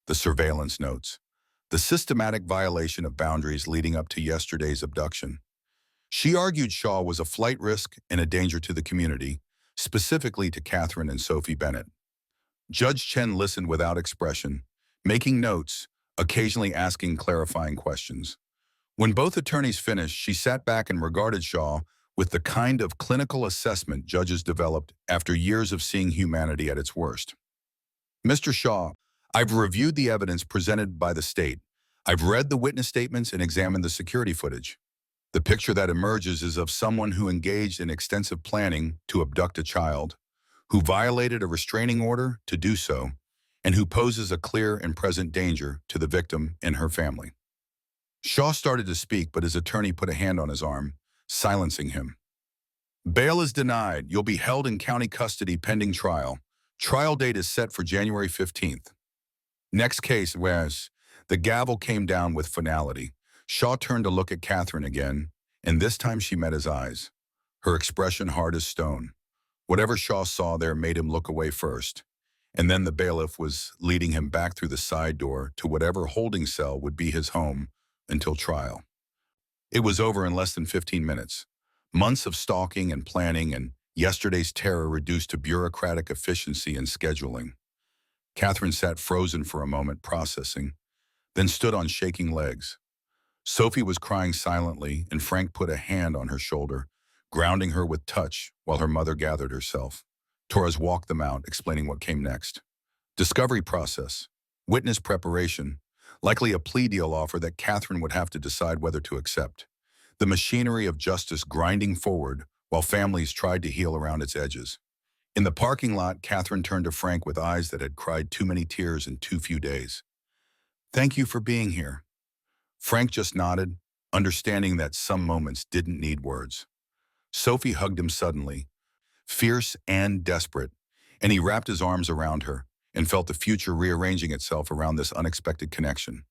the surveillance notes, the systematic violation of boundaries leading up to yesterday's abduction. She argued Shaw was a flight risk and a danger to the community, specifically to Catherine and Sophie Bennett. Judge Chen listened without expression, making notes, occasionally asking clarifying questions. When both attorneys finished, she sat back and regarded Shaw with the kind of clinical assessment judges developed after years of seeing humanity at its worst. Mr. Shaw, I've reviewed the evidence presented by the state. I've read the witness statements and examined the security footage. The picture that emerges is of someone who engaged in extensive planning to abduct a child, who violated a restraining order to do so, and who poses a clear and present danger to the victim and her family. Shaw started to speak, but his attorney put a hand on his arm, silencing him. Bail is denied. You'll be held in county custody pending trial. Trial date is set for January 15th. Next case was... The gavel came down with finality. Shaw turned to look at Catherine again, and this time she met his eyes, her expression hard as stone. Whatever Shaw saw there made him look away first, and then the bailiff was leading him back through the side door to whatever holding cell would be his home until trial. It was over in less than 15 minutes. Months of stalking and planning, and yesterday's terror reduced to bureaucratic efficiency and scheduling. Catherine sat frozen for a moment, processing, then stood on shaking legs. Sophie was crying silently, and Frank put a hand on her shoulder, grounding her with touch while her mother gathered herself. Torres walked them out, explaining what came next. Discovery process, witness preparation, likely a plea deal offer that Catherine would have to decide whether to accept. The machinery of justice grinding forward while families tried to heal around its edges. In the parking lot, Catherine turned to Frank with eyes that had cried too many tears in too few days. Thank you for being here. Frank just nodded, understanding that some moments didn't need words. Sophie hugged him suddenly, fierce and desperate, and he wrapped his arms around her and felt the future rearranging itself around this unexpected connection.